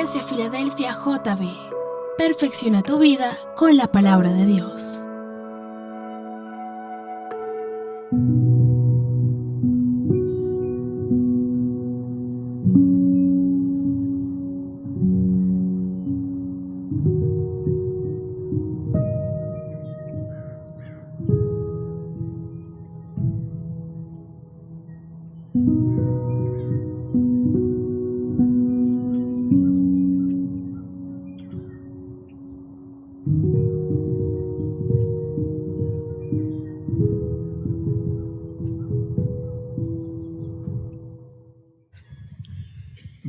Iglesia Filadelfia JB. Perfecciona tu vida con la palabra de Dios.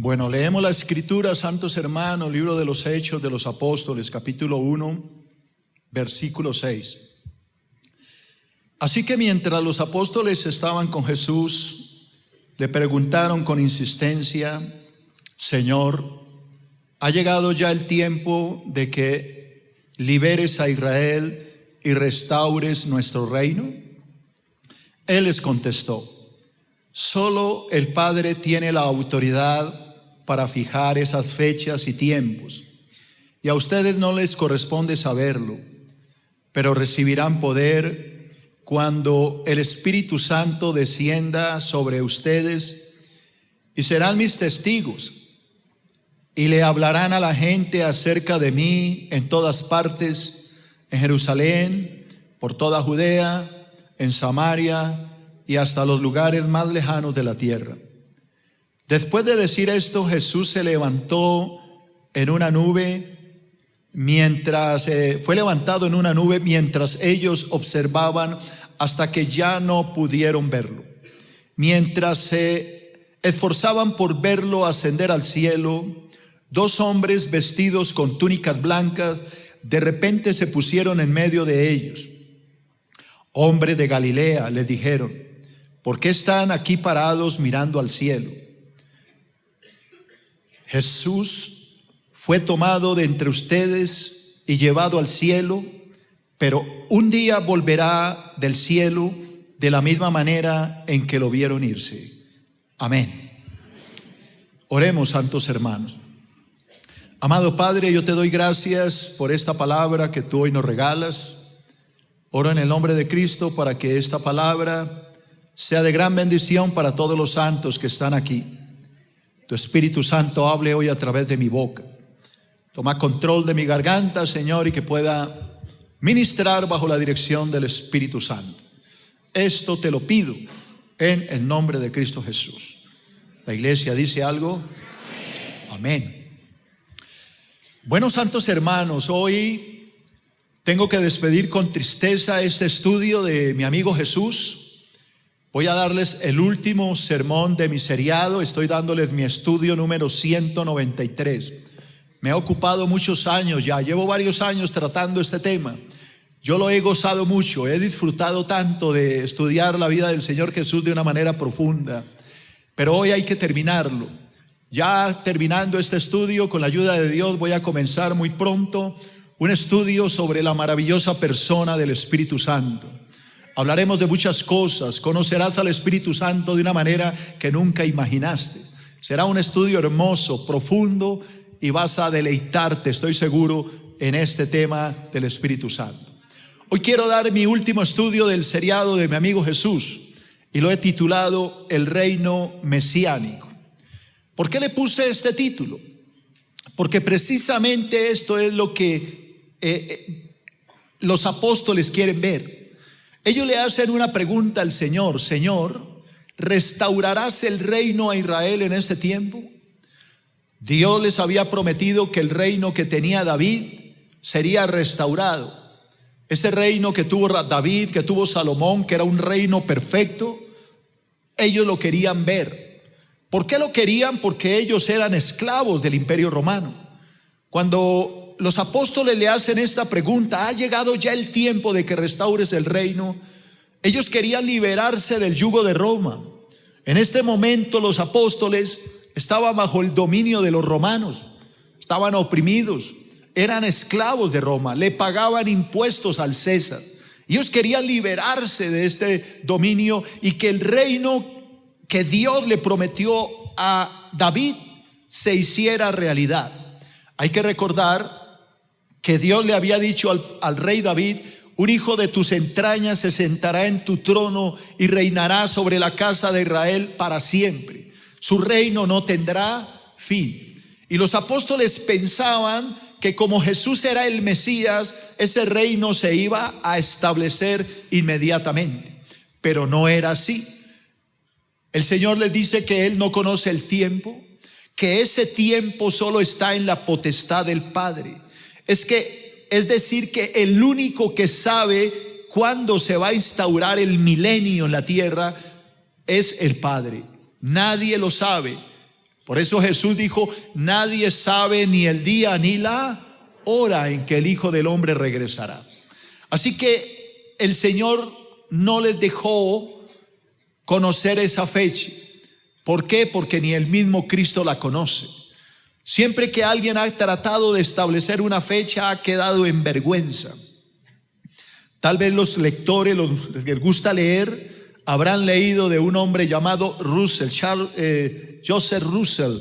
Bueno, leemos la Escritura, santos hermanos, libro de los Hechos de los Apóstoles, capítulo 1, versículo 6. Así que mientras los apóstoles estaban con Jesús, le preguntaron con insistencia: Señor, ¿ha llegado ya el tiempo de que liberes a Israel y restaures nuestro reino? Él les contestó: solo el Padre tiene la autoridad para fijar esas fechas y tiempos, y a ustedes no les corresponde saberlo, pero recibirán poder cuando el Espíritu Santo descienda sobre ustedes, y serán mis testigos, y le hablarán a la gente acerca de mí en todas partes, en Jerusalén, por toda Judea, en Samaria y hasta los lugares más lejanos de la tierra. Después de decir esto, Jesús se levantó en una nube fue levantado en una nube mientras ellos observaban, hasta que ya no pudieron verlo. Mientras se esforzaban por verlo ascender al cielo, dos hombres vestidos con túnicas blancas de repente se pusieron en medio de ellos. Hombres de Galilea, les dijeron, ¿por qué están aquí parados mirando al cielo? Jesús fue tomado de entre ustedes y llevado al cielo, pero un día volverá del cielo de la misma manera en que lo vieron irse. Amén. Oremos, santos hermanos. Amado Padre, yo te doy gracias por esta palabra que tú hoy nos regalas. Oro en el nombre de Cristo para que esta palabra sea de gran bendición para todos los santos que están aquí. Tu Espíritu Santo hable hoy a través de mi boca. Toma control de mi garganta, Señor, y que pueda ministrar bajo la dirección del Espíritu Santo. Esto te lo pido en el nombre de Cristo Jesús. ¿La iglesia dice algo? Amén. Buenos santos hermanos, hoy tengo que despedir con tristeza este estudio de mi amigo Jesús. Voy a darles el último sermón de mi seriado. Estoy dándoles mi estudio número 193. Me ha ocupado muchos años ya, llevo varios años tratando este tema. Yo lo he gozado mucho, he disfrutado tanto de estudiar la vida del Señor Jesús de una manera profunda. Pero hoy hay que terminarlo. Ya terminando este estudio, con la ayuda de Dios, voy a comenzar muy pronto un estudio sobre la maravillosa persona del Espíritu Santo. Hablaremos de muchas cosas, conocerás al Espíritu Santo de una manera que nunca imaginaste. Será un estudio hermoso, profundo, y vas a deleitarte, estoy seguro, en este tema del Espíritu Santo. Hoy quiero dar mi último estudio del seriado de mi amigo Jesús, y lo he titulado El Reino Mesiánico. ¿Por qué le puse este título? Porque precisamente esto es lo que los apóstoles quieren ver. Ellos le hacen una pregunta al Señor: Señor, ¿restaurarás el reino a Israel en ese tiempo? Dios les había prometido que el reino que tenía David sería restaurado. Ese reino que tuvo David, que tuvo Salomón, que era un reino perfecto, ellos lo querían ver. ¿Por qué lo querían? Porque ellos eran esclavos del Imperio Romano. Cuando los apóstoles le hacen esta pregunta: ¿ha llegado ya el tiempo de que restaures el reino? Ellos querían liberarse del yugo de Roma. En este momento los apóstoles estaban bajo el dominio de los romanos, estaban oprimidos, eran esclavos de Roma, le pagaban impuestos al César. Ellos querían liberarse de este dominio y que el reino que Dios le prometió a David se hiciera realidad. Hay que recordar que Dios le había dicho al rey David: un hijo de tus entrañas se sentará en tu trono y reinará sobre la casa de Israel para siempre. Su reino no tendrá fin. Y los apóstoles pensaban que como Jesús era el Mesías, ese reino se iba a establecer inmediatamente. Pero no era así. El Señor les dice que Él no conoce el tiempo, que ese tiempo solo está en la potestad del Padre. Es decir, que el único que sabe cuándo se va a instaurar el milenio en la tierra es el Padre. Nadie lo sabe. Por eso Jesús dijo: nadie sabe ni el día ni la hora en que el Hijo del Hombre regresará. Así que el Señor no les dejó conocer esa fecha. ¿Por qué? Porque ni el mismo Cristo la conoce. Siempre que alguien ha tratado de establecer una fecha, ha quedado en vergüenza. Tal vez los lectores, los que les gusta leer, habrán leído de un hombre llamado Joseph Russell,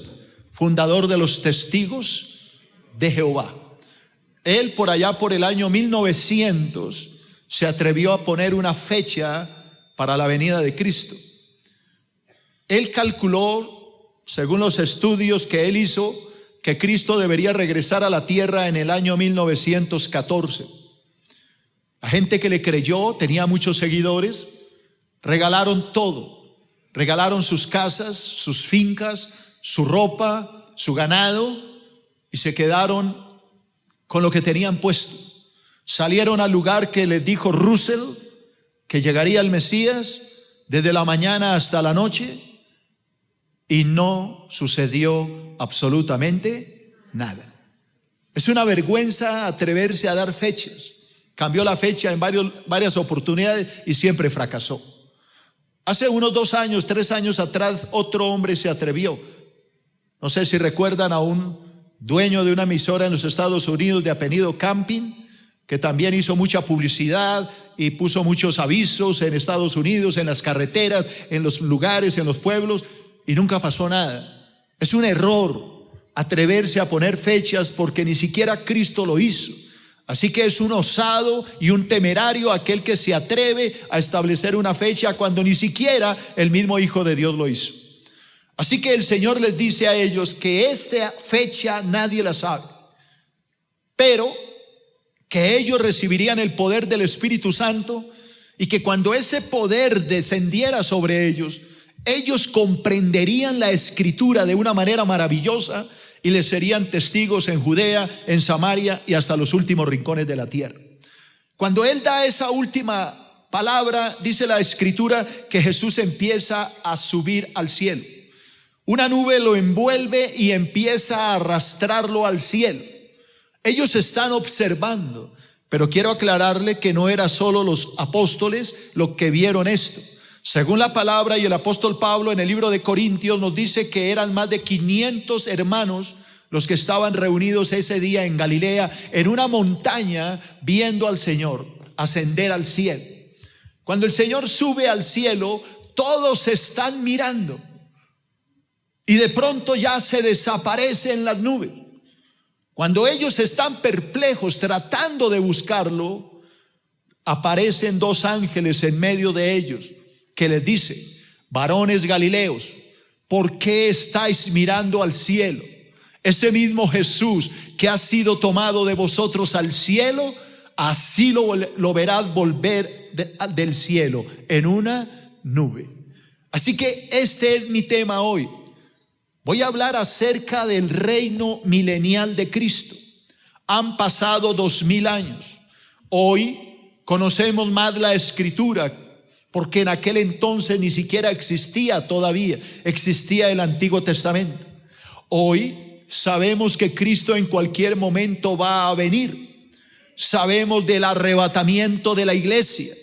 fundador de los Testigos de Jehová. Él, por allá por el año 1900, se atrevió a poner una fecha para la venida de Cristo. Él calculó, según los estudios que él hizo, que Cristo debería regresar a la tierra en el año 1914. La gente que le creyó, tenía muchos seguidores, regalaron todo. Regalaron sus casas, sus fincas, su ropa, su ganado, y se quedaron con lo que tenían puesto. Salieron al lugar que les dijo Russell, que llegaría el Mesías desde la mañana hasta la noche, y no sucedió absolutamente nada. Es una vergüenza atreverse a dar fechas. Cambió la fecha en varias oportunidades y siempre fracasó. Hace unos 2 años, 3 años atrás, otro hombre se atrevió. No sé si recuerdan a un dueño de una emisora en los Estados Unidos de apellido Camping, que también hizo mucha publicidad y puso muchos avisos en Estados Unidos, en las carreteras, en los lugares, en los pueblos, y nunca pasó nada. Es un error atreverse a poner fechas porque ni siquiera Cristo lo hizo. Así que es un osado y un temerario aquel que se atreve a establecer una fecha cuando ni siquiera el mismo Hijo de Dios lo hizo. Así que el Señor les dice a ellos que esta fecha nadie la sabe, pero que ellos recibirían el poder del Espíritu Santo y que cuando ese poder descendiera sobre ellos, ellos comprenderían la Escritura de una manera maravillosa y les serían testigos en Judea, en Samaria y hasta los últimos rincones de la tierra. Cuando Él da esa última palabra, dice la Escritura que Jesús empieza a subir al cielo. Una nube lo envuelve y empieza a arrastrarlo al cielo. Ellos están observando, pero quiero aclararle que no era solo los apóstoles los que vieron esto. Según la palabra y el apóstol Pablo en el libro de Corintios nos dice que eran más de 500 hermanos los que estaban reunidos ese día en Galilea, en una montaña, viendo al Señor ascender al cielo. Cuando el Señor sube al cielo, todos están mirando y de pronto ya se desaparece en las nubes. Cuando ellos están perplejos tratando de buscarlo, aparecen 2 ángeles en medio de ellos que les dice: varones galileos, ¿por qué estáis mirando al cielo? Ese mismo Jesús que ha sido tomado de vosotros al cielo, así lo verás volver del cielo en una nube. Así que este es mi tema hoy. Voy a hablar acerca del reino milenial de Cristo. Han pasado 2000 años. Hoy conocemos más la Escritura, porque en aquel entonces ni siquiera existía todavía, existía el Antiguo Testamento. Hoy sabemos que Cristo en cualquier momento va a venir. Sabemos del arrebatamiento de la iglesia.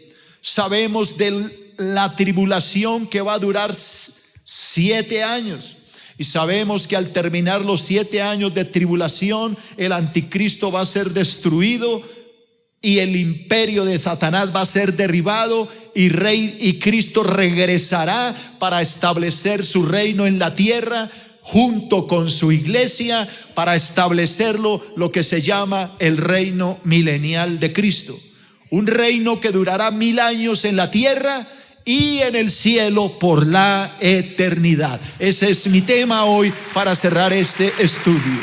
Sabemos de la tribulación que va a durar 7 años. Y sabemos que al terminar los 7 años de tribulación, el anticristo va a ser destruido y el imperio de Satanás va a ser derribado y Cristo regresará para establecer su reino en la tierra junto con su iglesia para establecerlo, lo que se llama el reino milenial de Cristo. Un reino que durará 1000 años en la tierra y en el cielo por la eternidad. Ese es mi tema hoy para cerrar este estudio.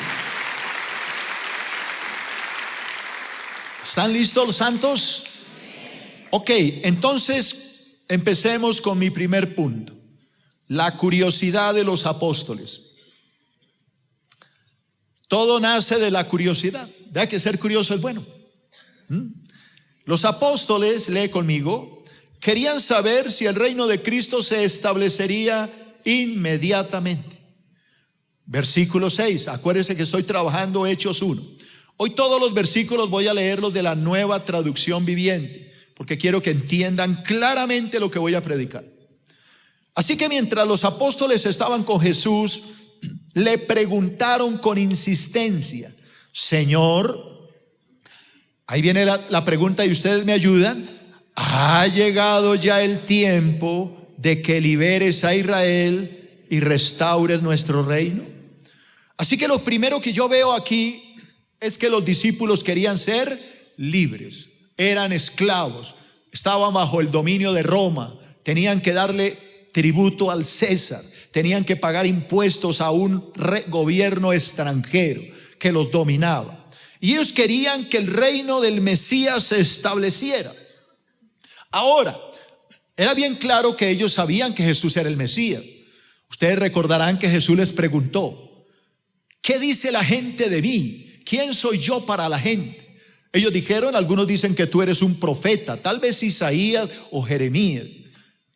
¿Están listos los santos? Ok, entonces empecemos con mi primer punto. La curiosidad de los apóstoles. Todo nace de la curiosidad. Vea que ser curioso es bueno. Los apóstoles, lee conmigo, querían saber si el reino de Cristo se establecería inmediatamente. Versículo 6, acuérdense que estoy trabajando Hechos 1. Hoy todos los versículos voy a leerlos de la Nueva Traducción Viviente, porque quiero que entiendan claramente lo que voy a predicar. Así que mientras los apóstoles estaban con Jesús, le preguntaron con insistencia: Señor, ahí viene la pregunta y ustedes me ayudan, ¿ha llegado ya el tiempo de que liberes a Israel y restaures nuestro reino? Así que lo primero que yo veo aquí es que los discípulos querían ser libres, eran esclavos, estaban bajo el dominio de Roma, tenían que darle tributo al César, tenían que pagar impuestos a un gobierno extranjero que los dominaba. Y ellos querían que el reino del Mesías se estableciera. Ahora, era bien claro que ellos sabían que Jesús era el Mesías. Ustedes recordarán que Jesús les preguntó: ¿qué dice la gente de mí? ¿Quién soy yo para la gente? Ellos dijeron, algunos dicen que tú eres un profeta, tal vez Isaías o Jeremías.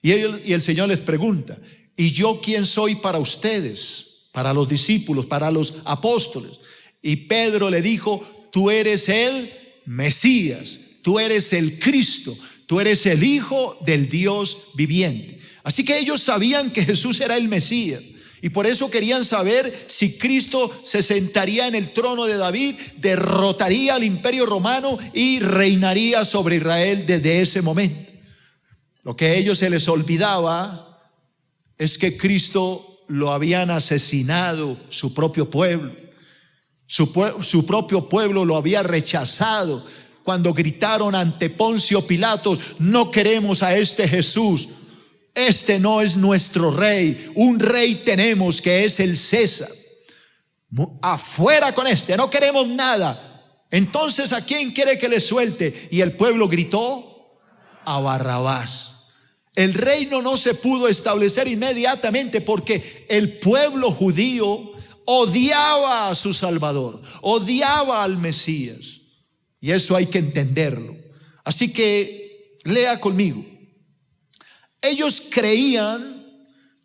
Y el Señor les pregunta: ¿y yo quién soy para ustedes? Para los discípulos, para los apóstoles. Y Pedro le dijo: tú eres el Mesías, tú eres el Cristo, tú eres el Hijo del Dios viviente. Así que ellos sabían que Jesús era el Mesías, y por eso querían saber si Cristo se sentaría en el trono de David, derrotaría al imperio romano y reinaría sobre Israel desde ese momento. Lo que a ellos se les olvidaba es que Cristo lo habían asesinado su propio pueblo. Su propio pueblo lo había rechazado cuando gritaron ante Poncio Pilatos: no queremos a este Jesús, este no es nuestro rey, un rey tenemos que es el César. Afuera con este, no queremos nada. Entonces, ¿a quién quiere que le suelte? Y el pueblo gritó: a Barrabás. El reino no se pudo establecer inmediatamente porque el pueblo judío odiaba a su Salvador, odiaba al Mesías. Y eso hay que entenderlo. Así que lea conmigo. Ellos creían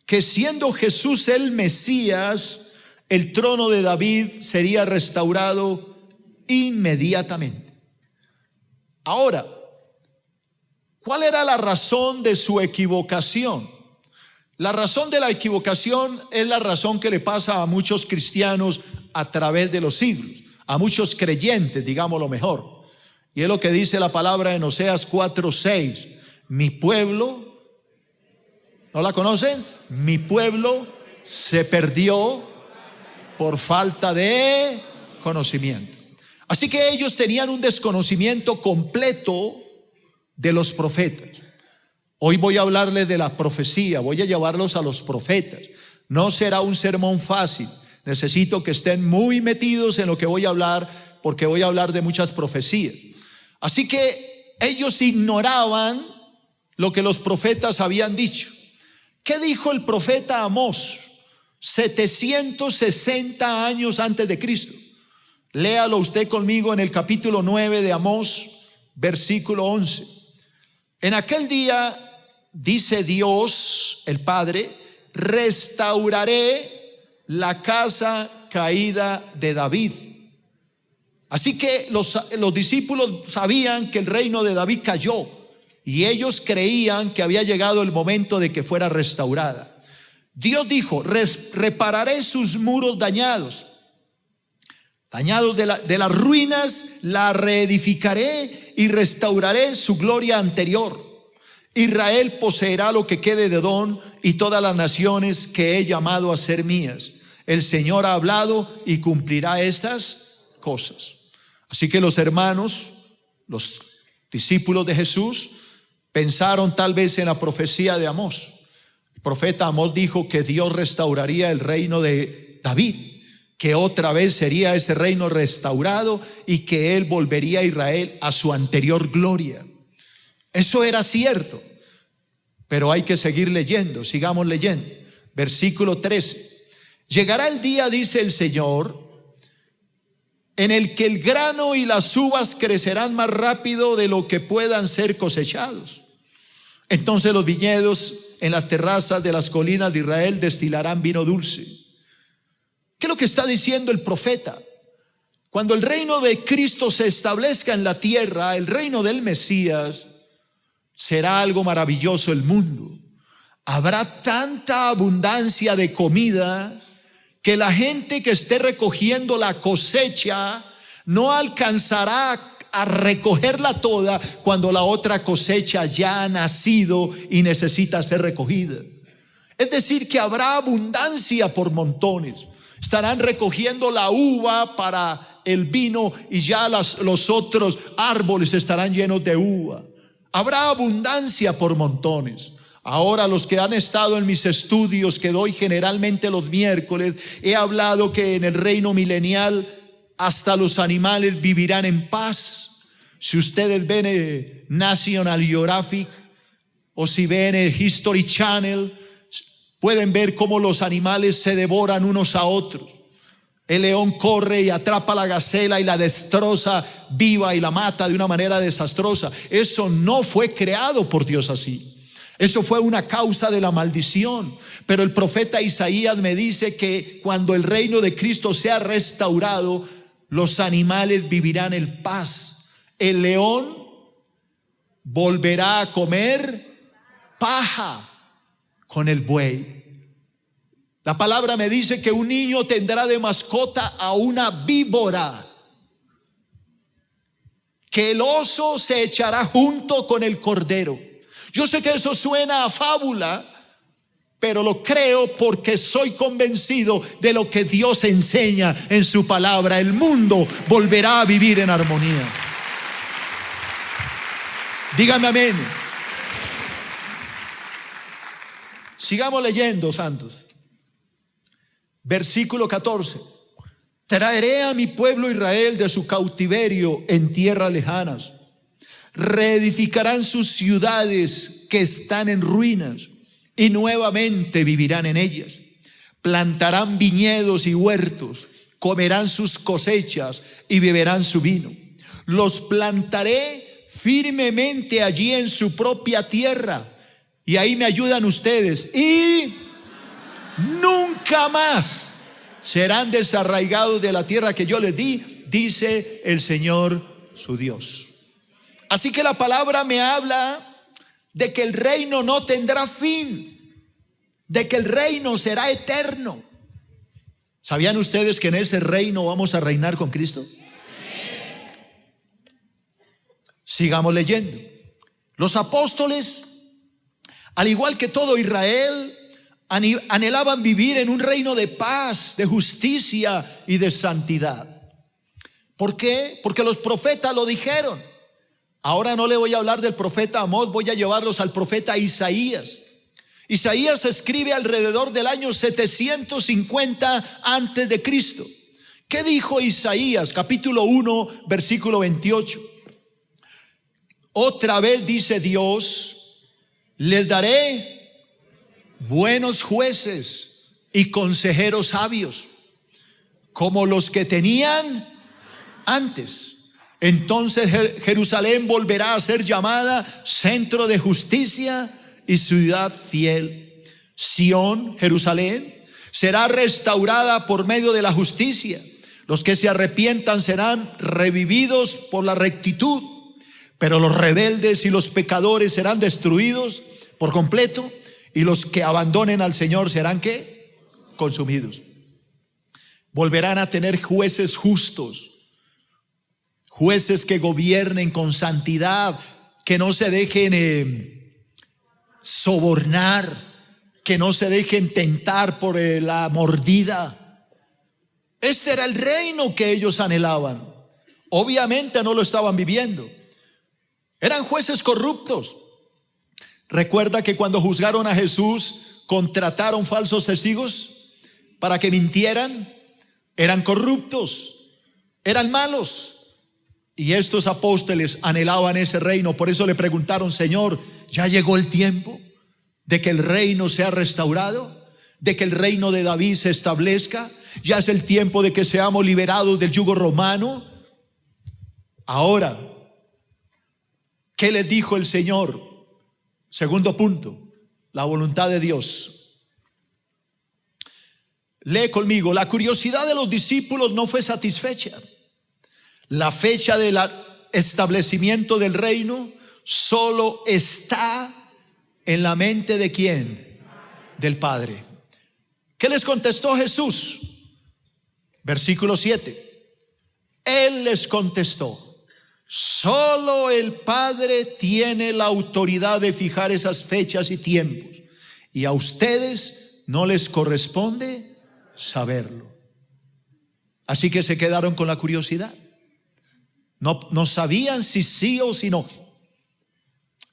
que siendo Jesús el Mesías, el trono de David sería restaurado inmediatamente. Ahora, ¿cuál era la razón de su equivocación? La razón de la equivocación es la razón que le pasa a muchos cristianos a través de los siglos, a muchos creyentes, digámoslo mejor. Y es lo que dice la palabra en Oseas 4:6. Mi pueblo, ¿no la conocen? Mi pueblo se perdió por falta de conocimiento. Así que ellos tenían un desconocimiento completo de los profetas. Hoy voy a hablarles de la profecía, voy a llevarlos a los profetas. No será un sermón fácil, necesito que estén muy metidos en lo que voy a hablar, porque voy a hablar de muchas profecías. Así que ellos ignoraban lo que los profetas habían dicho. ¿Qué dijo el profeta Amós 760 años antes de Cristo? Léalo usted conmigo en el capítulo 9 de Amós, versículo 11. En aquel día, dice Dios el Padre, restauraré la casa caída de David. Así que los discípulos sabían que el reino de David cayó y ellos creían que había llegado el momento de que fuera restaurada. Dios dijo: repararé sus muros dañados de las ruinas, la reedificaré y restauraré su gloria anterior. Israel poseerá lo que quede de Edom y todas las naciones que he llamado a ser mías. el Señor ha hablado y cumplirá estas cosas. Así que los hermanos, los discípulos de Jesús, pensaron tal vez en la profecía de Amós. El profeta Amós dijo que Dios restauraría el reino de David, que otra vez sería ese reino restaurado y que él volvería a Israel a su anterior gloria. Eso era cierto, pero hay que seguir leyendo. Sigamos leyendo. Versículo 13. Llegará el día, dice el Señor, en el que el grano y las uvas crecerán más rápido de lo que puedan ser cosechados. Entonces los viñedos en las terrazas de las colinas de Israel destilarán vino dulce. ¿Qué es lo que está diciendo el profeta? Cuando el reino de Cristo se establezca en la tierra, el reino del Mesías, será algo maravilloso el mundo. Habrá tanta abundancia de comida que la gente que esté recogiendo la cosecha no alcanzará a recogerla toda cuando la otra cosecha ya ha nacido y necesita ser recogida. Es decir, que habrá abundancia por montones. Estarán recogiendo la uva para el vino y ya los otros árboles estarán llenos de uva. Habrá abundancia por montones. Ahora, los que han estado en mis estudios que doy generalmente los miércoles, he hablado que en el reino milenial hasta los animales vivirán en paz. Si ustedes ven National Geographic o si ven History Channel, pueden ver cómo los animales se devoran unos a otros. El león corre y atrapa a la gacela y la destroza viva y la mata de una manera desastrosa. Eso no fue creado por Dios así. Eso fue una causa de la maldición. Pero el profeta Isaías me dice que cuando el reino de Cristo sea restaurado, los animales vivirán en paz. El león volverá a comer paja con el buey. La palabra me dice que un niño tendrá de mascota a una víbora, que el oso se echará junto con el cordero. Yo sé que eso suena a fábula, pero lo creo porque soy convencido de lo que Dios enseña en su palabra. El mundo volverá a vivir en armonía. Dígame amén. Sigamos leyendo, santos. Versículo 14. Traeré a mi pueblo Israel de su cautiverio en tierras lejanas. Reedificarán sus ciudades que están en ruinas y nuevamente vivirán en ellas. Plantarán viñedos y huertos, comerán sus cosechas y beberán su vino. Los plantaré firmemente allí en su propia tierra. Y ahí me ayudan ustedes. Y nunca más serán desarraigados de la tierra que yo les di, dice el Señor su Dios. Así que la palabra me habla de que el reino no tendrá fin, de que el reino será eterno. ¿Sabían ustedes que en ese reino vamos a reinar con Cristo? Sigamos leyendo. Los apóstoles, al igual que todo Israel, anhelaban vivir en un reino de paz, de justicia y de santidad. ¿Por qué? Porque los profetas lo dijeron. Ahora no le voy a hablar del profeta Amós, voy a llevarlos al profeta Isaías. Isaías escribe alrededor del año 750 antes de Cristo. ¿Qué dijo Isaías? Capítulo 1, versículo 28. Otra vez dice Dios, les daré buenos jueces y consejeros sabios, como los que tenían antes. Entonces Jerusalén volverá a ser llamada centro de justicia y ciudad fiel. Sión, Jerusalén, será restaurada por medio de la justicia. Los que se arrepientan serán revividos por la rectitud, pero los rebeldes y los pecadores serán destruidos por completo, y los que abandonen al Señor serán ¿qué? Consumidos. Volverán a tener jueces justos, jueces que gobiernen con santidad, que no se dejen sobornar, que no se dejen tentar por la mordida. Este era el reino que ellos anhelaban. Obviamente no lo estaban viviendo. Eran jueces corruptos. Recuerda que cuando juzgaron a Jesús, contrataron falsos testigos para que mintieran. Eran corruptos, eran malos. Y estos apóstoles anhelaban ese reino. Por eso le preguntaron: Señor, ¿ya llegó el tiempo de que el reino sea restaurado? ¿De que el reino de David se establezca? ¿Ya es el tiempo de que seamos liberados del yugo romano? Ahora, ¿qué les dijo el Señor? Segundo punto, la voluntad de Dios. Lee conmigo: la curiosidad de los discípulos no fue satisfecha. La fecha del establecimiento del reino solo está en la mente ¿de quién? Del Padre. ¿Qué les contestó Jesús? Versículo 7. Él les contestó: solo el Padre tiene la autoridad de fijar esas fechas y tiempos, y a ustedes no les corresponde saberlo. Así que se quedaron con la curiosidad. No sabían si sí o si no.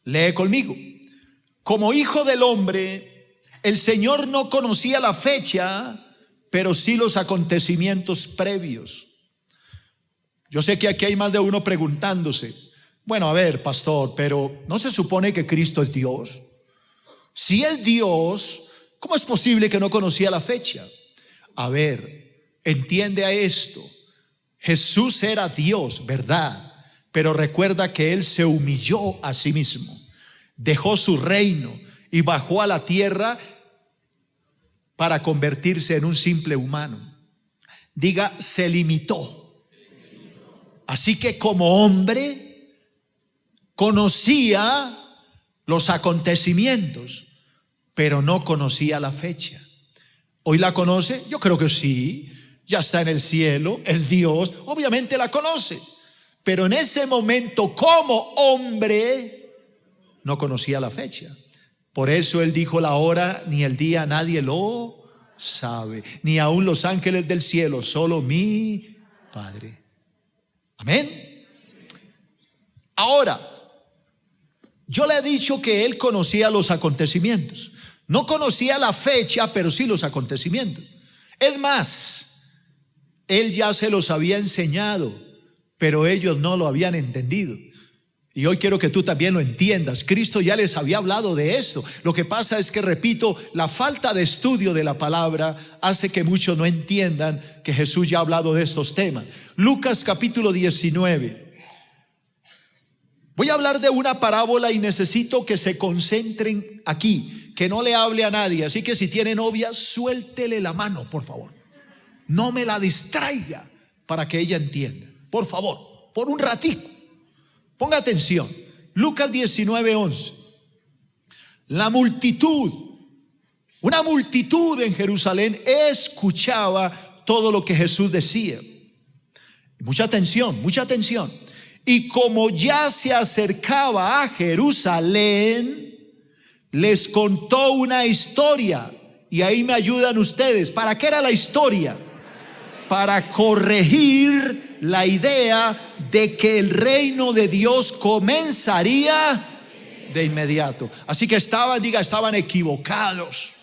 Lee conmigo: como hijo del hombre, el Señor no conocía la fecha, pero sí los acontecimientos previos. Yo sé que aquí hay más de uno preguntándose: bueno, a ver, pastor, pero ¿no se supone que Cristo es Dios? Si es Dios, ¿cómo es posible que no conocía la fecha? A ver, entiende a esto. Jesús era Dios, ¿verdad? Pero recuerda que Él se humilló a sí mismo, dejó su reino y bajó a la tierra para convertirse en un simple humano. Diga: se limitó. Así que como hombre conocía los acontecimientos, pero no conocía la fecha. ¿Hoy la conoce? Yo creo que sí. Ya está en el cielo, es Dios, obviamente la conoce. Pero en ese momento, como hombre, no conocía la fecha. Por eso Él dijo: la hora ni el día nadie lo sabe, ni aun los ángeles del cielo, solo mi Padre. Amén. Ahora, yo le he dicho que Él conocía los acontecimientos. No conocía la fecha, pero sí los acontecimientos. Es más, Él ya se los había enseñado, pero ellos no lo habían entendido. Y hoy quiero que tú también lo entiendas. Cristo ya les había hablado de esto. Lo que pasa es que, repito, la falta de estudio de la palabra hace que muchos no entiendan que Jesús ya ha hablado de estos temas. Lucas capítulo 19. Voy a hablar de una parábola y necesito que se concentren aquí, que no le hable a nadie. Así que si tiene novia, suéltele la mano, por favor. No me la distraiga, para que ella entienda. Por favor, por un ratico. Ponga atención. Lucas 19:11. La multitud, una multitud en Jerusalén escuchaba todo lo que Jesús decía. Mucha atención, mucha atención. Y como ya se acercaba a Jerusalén, les contó una historia. Y ahí me ayudan ustedes. ¿Para qué era la historia? Para corregir la idea de que el reino de Dios comenzaría de inmediato. Así que estaban equivocados.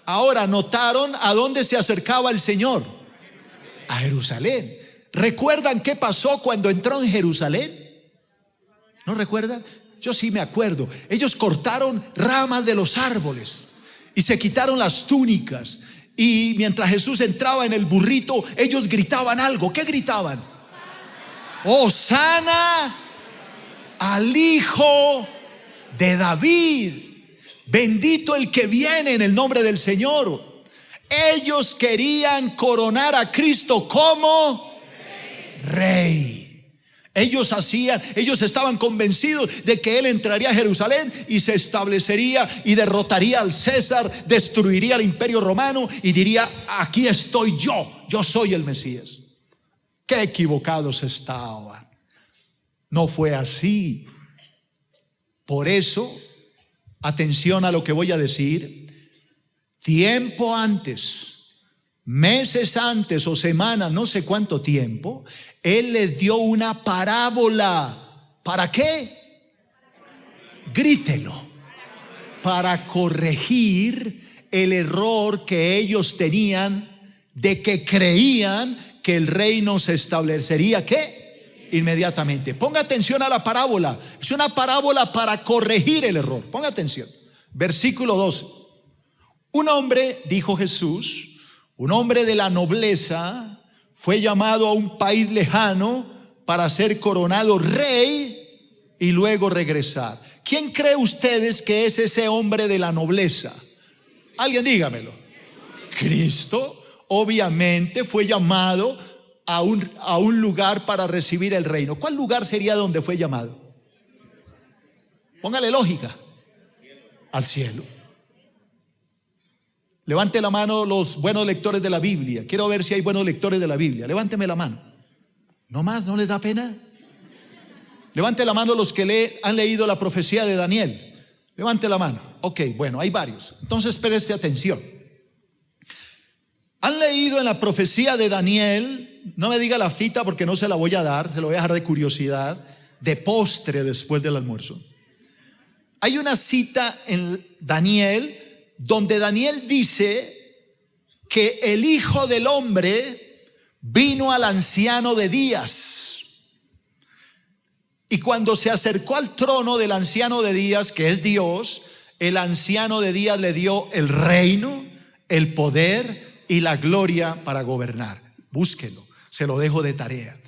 Ahora notaron a dónde se acercaba el Señor: a Jerusalén. ¿Recuerdan qué pasó cuando entró en Jerusalén? ¿No recuerdan? Yo sí me acuerdo. Ellos cortaron ramas de los árboles y se quitaron las túnicas. Y mientras Jesús entraba en el burrito, ellos gritaban algo. ¿Qué gritaban? ¡Hosana al Hijo de David! Bendito el que viene en el nombre del Señor. Ellos querían coronar a Cristo como Rey. Ellos estaban convencidos de que Él entraría a Jerusalén y se establecería y derrotaría al César, destruiría el imperio romano y diría: aquí estoy yo soy el Mesías. Qué equivocados estaban. No fue así. Por eso, atención a lo que voy a decir. Tiempo antes meses antes o semanas, no sé cuánto tiempo, Él les dio una parábola. ¿Para qué? Grítelo. Para corregir el error que ellos tenían de que creían que el reino se establecería, ¿qué? Inmediatamente. Ponga atención a la parábola. Es una parábola para corregir el error. Ponga atención. Versículo 12. Un hombre, dijo Jesús, un hombre de la nobleza, fue llamado a un país lejano para ser coronado rey y luego regresar. ¿Quién cree ustedes que es ese hombre de la nobleza? Alguien dígamelo. Cristo obviamente fue llamado a un lugar para recibir el reino. ¿Cuál lugar sería donde fue llamado? Póngale lógica. Al cielo. Levante la mano los buenos lectores de la Biblia. Quiero ver si hay buenos lectores de la Biblia. Levánteme la mano. ¿No más? ¿No les da pena? Levante la mano los que han leído la profecía de Daniel. Levante la mano. Ok, bueno, hay varios. Entonces preste atención. ¿Han leído en la profecía de Daniel? No me diga la cita porque no se la voy a dar. Se lo voy a dejar de curiosidad, de postre después del almuerzo. Hay una cita en Daniel donde Daniel dice que el Hijo del Hombre vino al anciano de días. Y cuando se acercó al trono del anciano de días, que es Dios, el anciano de días le dio el reino, el poder y la gloria para gobernar. Búsquelo, se lo dejo de tarea.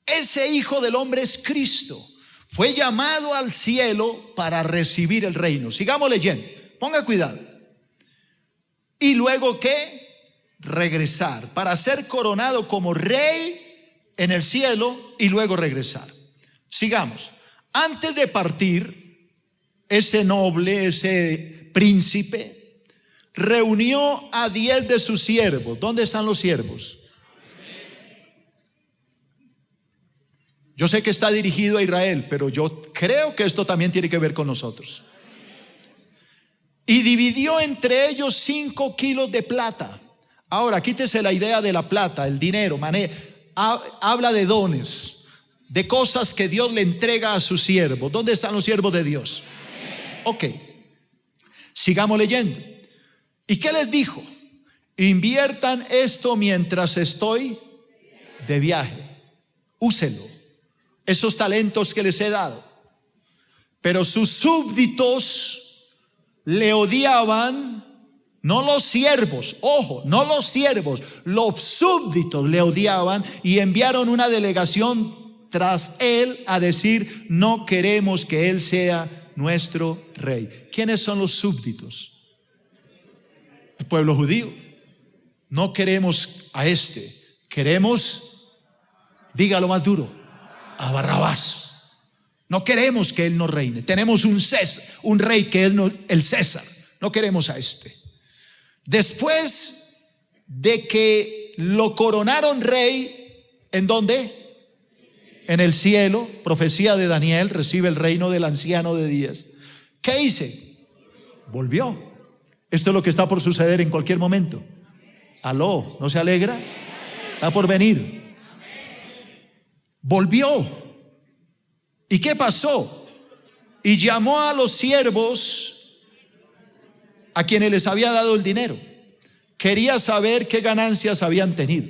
Ese Hijo del Hombre es Cristo. Fue llamado al cielo para recibir el reino. Sigamos leyendo. Ponga cuidado. Y luego ¿qué? Regresar para ser coronado como rey en el cielo y luego regresar. Sigamos. Antes de partir, ese noble, ese príncipe, reunió a 10 de sus siervos. ¿Dónde están los siervos? Yo sé que está dirigido a Israel, pero yo creo que esto también tiene que ver con nosotros. Y dividió entre ellos 5 kilos de plata. Ahora, quítese la idea de la plata, el dinero. Habla de dones, de cosas que Dios le entrega a sus siervos. ¿Dónde están los siervos de Dios? Ok, sigamos leyendo. ¿Y qué les dijo? Inviertan esto mientras estoy de viaje. Úselo, esos talentos que les he dado. Pero sus súbditos le odiaban, no los siervos, ojo, no los siervos, los súbditos le odiaban y enviaron una delegación tras él a decir: no queremos que él sea nuestro rey. ¿Quiénes son los súbditos? El pueblo judío. No queremos a este, queremos, dígalo más duro, a Barrabás. No queremos que él nos reine. Tenemos un César, un rey que es el César. No queremos a este. Después de que lo coronaron rey, ¿en dónde? En el cielo. Profecía de Daniel, recibe el reino del anciano de días. ¿Qué hice? Volvió. Esto es lo que está por suceder en cualquier momento. Aló, ¿no se alegra? Está por venir. Volvió. ¿Y qué pasó? Y llamó a los siervos a quienes les había dado el dinero. Quería saber qué ganancias habían tenido.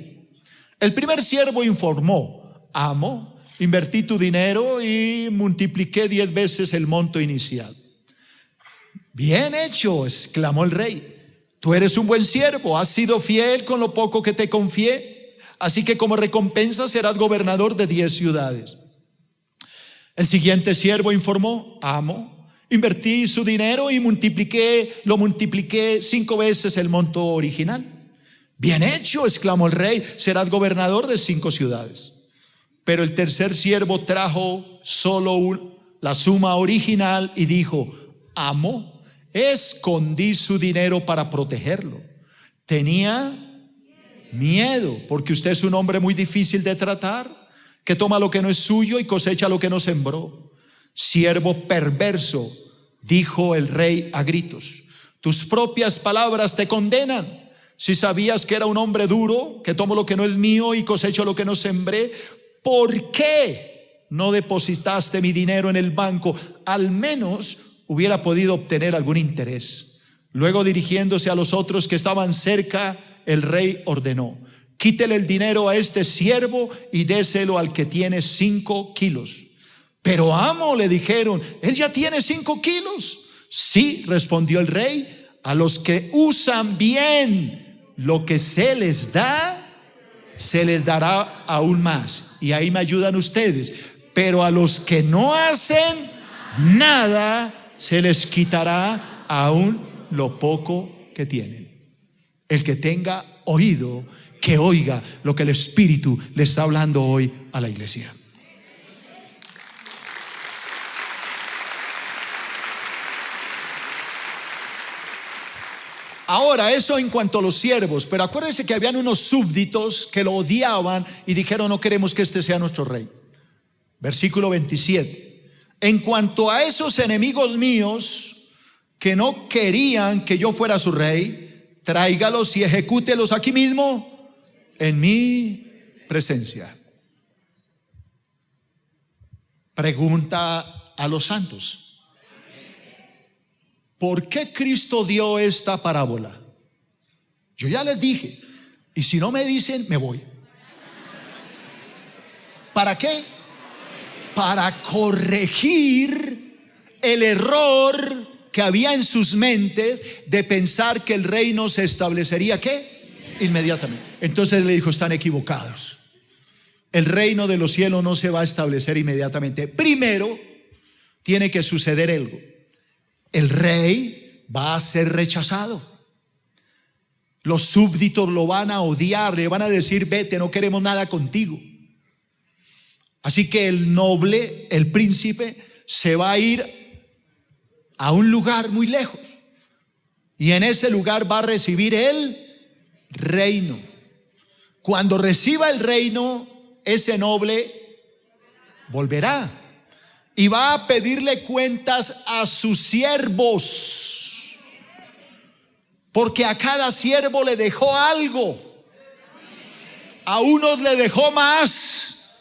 El primer siervo informó: amo, invertí tu dinero y multipliqué 10 veces el monto inicial. Bien hecho, exclamó el rey. Tú eres un buen siervo, has sido fiel con lo poco que te confié, así que como recompensa serás gobernador de 10 ciudades. El siguiente siervo informó: amo, invertí su dinero y lo multipliqué 5 veces el monto original. Bien hecho, exclamó el rey, serás gobernador de 5 ciudades. Pero el tercer siervo trajo solo la suma original y dijo: amo, escondí su dinero para protegerlo. Tenía miedo porque usted es un hombre muy difícil de tratar, que toma lo que no es suyo y cosecha lo que no sembró. Siervo perverso, dijo el rey a gritos, tus propias palabras te condenan. Si sabías que era un hombre duro, que tomo lo que no es mío y cosecho lo que no sembré, ¿por qué no depositaste mi dinero en el banco? Al menos hubiera podido obtener algún interés. Luego, dirigiéndose a los otros que estaban cerca, el rey ordenó: quítele el dinero a este siervo y déselo al que tiene 5 kilos. Pero amo, le dijeron, él ya tiene 5 kilos. Sí, respondió el rey, a los que usan bien lo que se les da, se les dará aún más. Y ahí me ayudan ustedes. Pero a los que no hacen nada, se les quitará aún lo poco que tienen. El que tenga oído, que oiga lo que el Espíritu le está hablando hoy a la iglesia. Ahora, eso en cuanto a los siervos, pero acuérdense que habían unos súbditos que lo odiaban y dijeron: no queremos que este sea nuestro rey. Versículo 27. En cuanto a esos enemigos míos que no querían que yo fuera su rey, tráigalos y ejecútelos aquí mismo en mi presencia. Pregunta a los santos: ¿por qué Cristo dio esta parábola? Yo ya les dije, y si no me dicen, me voy. ¿Para qué? Para corregir el error que había en sus mentes de pensar que el reino se establecería, ¿qué? Inmediatamente. Entonces le dijo: están equivocados. El reino de los cielos no se va a establecer inmediatamente. Primero tiene que suceder algo. El rey va a ser rechazado. Los súbditos lo van a odiar, le van a decir: vete, no queremos nada contigo. Así que el noble, el príncipe, se va a ir a un lugar muy lejos, y en ese lugar va a recibir el reino. Cuando reciba el reino, ese noble volverá y va a pedirle cuentas a sus siervos, porque a cada siervo le dejó algo. A unos le dejó más,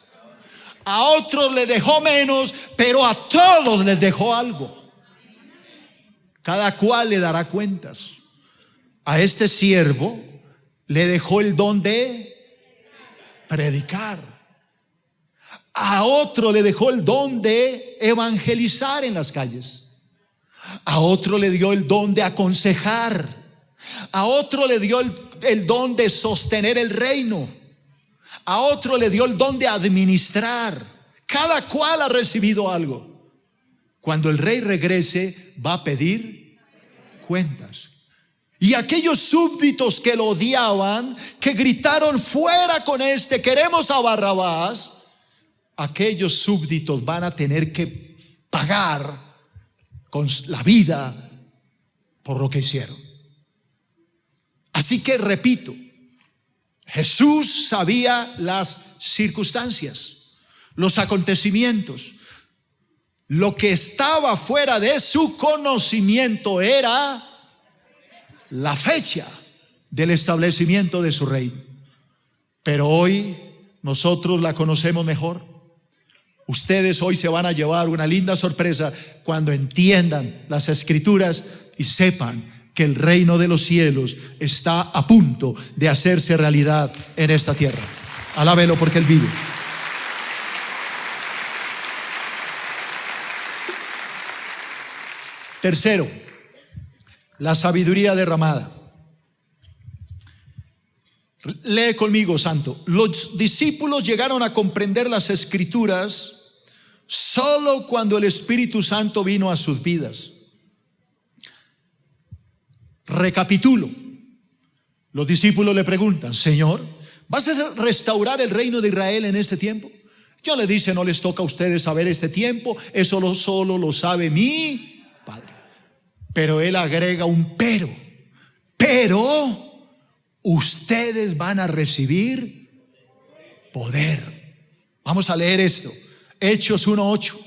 a otros le dejó menos, pero a todos les dejó algo. Cada cual le dará cuentas. A este siervo le dejó el don de predicar. A otro le dejó el don de evangelizar en las calles. A otro le dio el don de aconsejar. A otro le dio el don de sostener el reino. A otro le dio el don de administrar. Cada cual ha recibido algo. Cuando el rey regrese, va a pedir cuentas. Y aquellos súbditos que lo odiaban, que gritaron: fuera con este, queremos a Barrabás, aquellos súbditos van a tener que pagar con la vida por lo que hicieron. Así que repito, Jesús sabía las circunstancias, los acontecimientos. Lo que estaba fuera de su conocimiento era la fecha del establecimiento de su reino. Pero hoy nosotros la conocemos mejor. Ustedes hoy se van a llevar una linda sorpresa cuando entiendan las Escrituras y sepan que el reino de los cielos está a punto de hacerse realidad en esta tierra. Alábelo porque Él vive. Tercero, la sabiduría derramada. Lee conmigo, santo. Los discípulos llegaron a comprender las Escrituras solo cuando el Espíritu Santo vino a sus vidas. Recapitulo. Los discípulos le preguntan: Señor, ¿vas a restaurar el reino de Israel en este tiempo? Yo le dice: no les toca a ustedes saber este tiempo, eso solo lo sabe mi Padre. Pero él agrega un pero ustedes van a recibir poder. Vamos a leer esto, Hechos 1:8.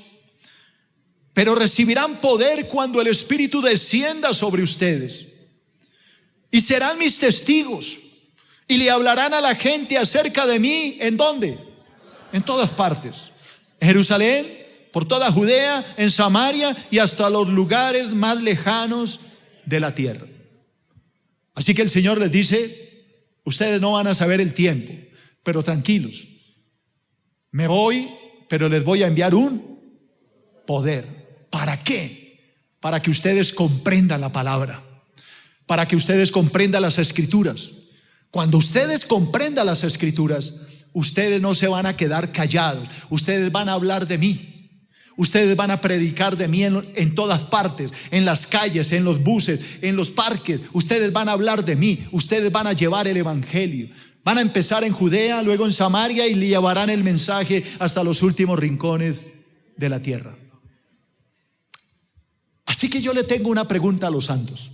Pero recibirán poder cuando el Espíritu descienda sobre ustedes, y serán mis testigos y le hablarán a la gente acerca de mí. ¿En dónde? En todas partes. En Jerusalén, por toda Judea, en Samaria y hasta los lugares más lejanos de la tierra. Así que el Señor les dice: ustedes no van a saber el tiempo, pero tranquilos, me voy, pero les voy a enviar un poder. ¿Para qué? Para que ustedes comprendan la palabra, para que ustedes comprendan las escrituras. Cuando ustedes comprendan las escrituras, ustedes no se van a quedar callados, ustedes van a hablar de mí. Ustedes van a predicar de mí en todas partes, en las calles, en los buses, en los parques. Ustedes van a hablar de mí, ustedes van a llevar el evangelio. Van a empezar en Judea, luego en Samaria, y le llevarán el mensaje hasta los últimos rincones de la tierra. Así que yo le tengo una pregunta a los santos.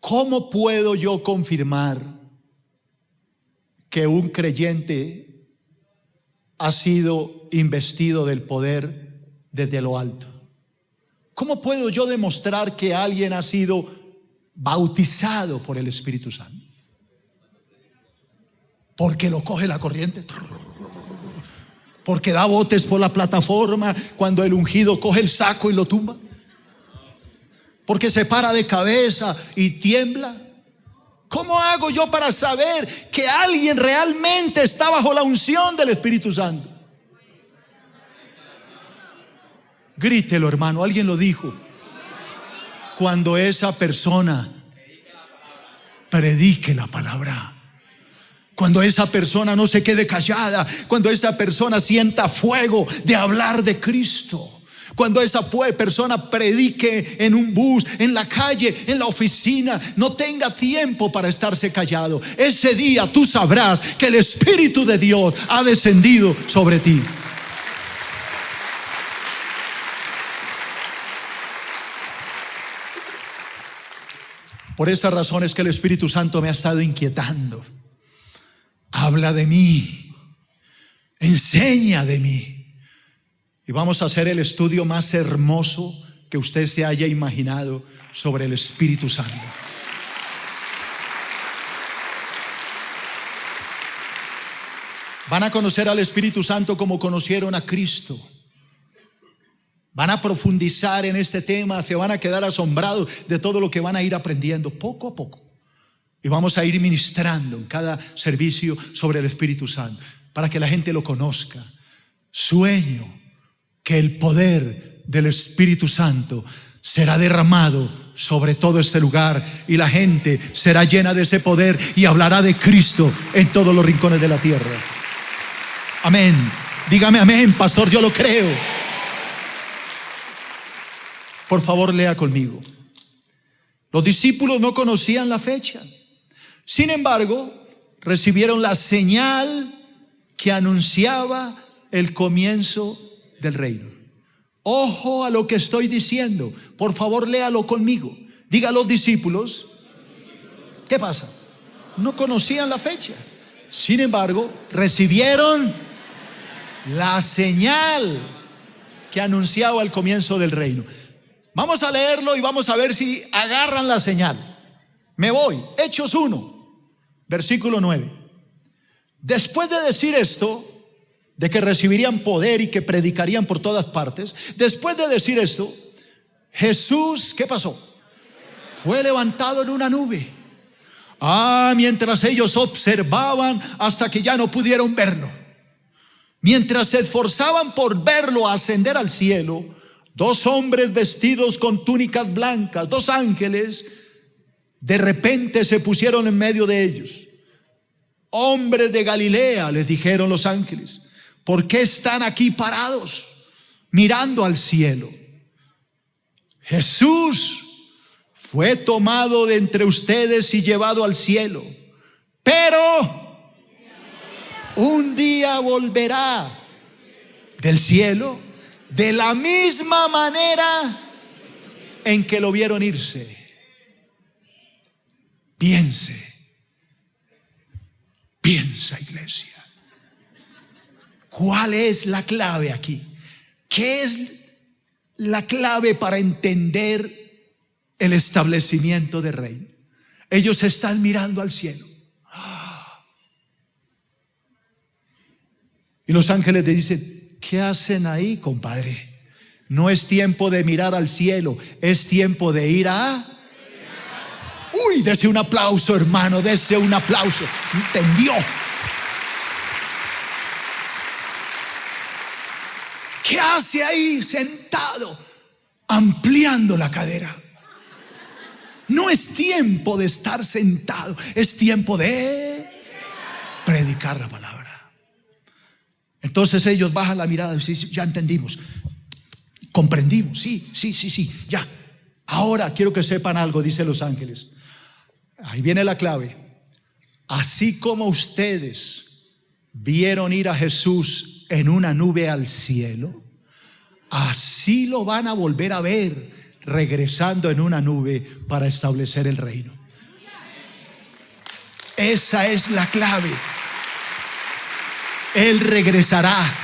¿Cómo puedo yo confirmar que un creyente ha sido investido del poder desde lo alto? ¿Cómo puedo yo demostrar que alguien ha sido bautizado por el Espíritu Santo? Porque lo coge la corriente, porque da botes por la plataforma cuando el ungido coge el saco y lo tumba, porque se para de cabeza y tiembla. ¿Cómo hago yo para saber que alguien realmente está bajo la unción del Espíritu Santo? Grítelo, hermano, alguien lo dijo. Cuando esa persona predique la palabra, cuando esa persona no se quede callada, cuando esa persona sienta fuego de hablar de Cristo, cuando esa persona predique en un bus, en la calle, en la oficina, no tenga tiempo para estarse callado. Ese día tú sabrás que el Espíritu de Dios ha descendido sobre ti. Por esa razón es que el Espíritu Santo me ha estado inquietando. Habla de mí, enseña de mí. Y vamos a hacer el estudio más hermoso que usted se haya imaginado sobre el Espíritu Santo. Van a conocer al Espíritu Santo como conocieron a Cristo. Van a profundizar en este tema, se van a quedar asombrados de todo lo que van a ir aprendiendo poco a poco. Y vamos a ir ministrando en cada servicio sobre el Espíritu Santo para que la gente lo conozca. Sueño que el poder del Espíritu Santo será derramado sobre todo este lugar y la gente será llena de ese poder y hablará de Cristo en todos los rincones de la tierra. Amén. Dígame amén, pastor, yo lo creo. Por favor, lea conmigo. Los discípulos no conocían la fecha. Sin embargo, recibieron la señal que anunciaba el comienzo del reino. Ojo a lo que estoy diciendo. Por favor, léalo conmigo. Diga a los discípulos, ¿qué pasa? No conocían la fecha. Sin embargo, recibieron la señal que anunciaba el comienzo del reino. Vamos a leerlo y vamos a ver si agarran la señal. Me voy. Hechos 1, versículo 9. Después de decir esto, de que recibirían poder y que predicarían por todas partes, después de decir esto, Jesús, ¿qué pasó? Fue levantado en una nube. Mientras ellos observaban hasta que ya no pudieron verlo. Mientras se esforzaban por verlo ascender al cielo, dos hombres vestidos con túnicas blancas, dos ángeles, de repente se pusieron en medio de ellos. Hombres de Galilea, les dijeron los ángeles, ¿por qué están aquí parados mirando al cielo? Jesús fue tomado de entre ustedes y llevado al cielo, pero un día volverá del cielo de la misma manera en que lo vieron irse. Piensa, iglesia. ¿Cuál es la clave aquí? ¿Qué es la clave para entender el establecimiento del reino? Ellos están mirando al cielo. Y los ángeles le dicen: ¿qué hacen ahí, compadre? No es tiempo de mirar al cielo, es tiempo de ir a... Uy, dese un aplauso, hermano, dese un aplauso. ¿Entendió? ¿Qué hace ahí sentado, ampliando la cadera? No es tiempo de estar sentado, es tiempo de predicar la palabra. Entonces ellos bajan la mirada y dicen: ya entendimos, comprendimos, sí, ya. Ahora quiero que sepan algo, dicen los ángeles. Ahí viene la clave. Así como ustedes vieron ir a Jesús en una nube al cielo, así lo van a volver a ver regresando en una nube para establecer el reino. Esa es la clave. Él regresará.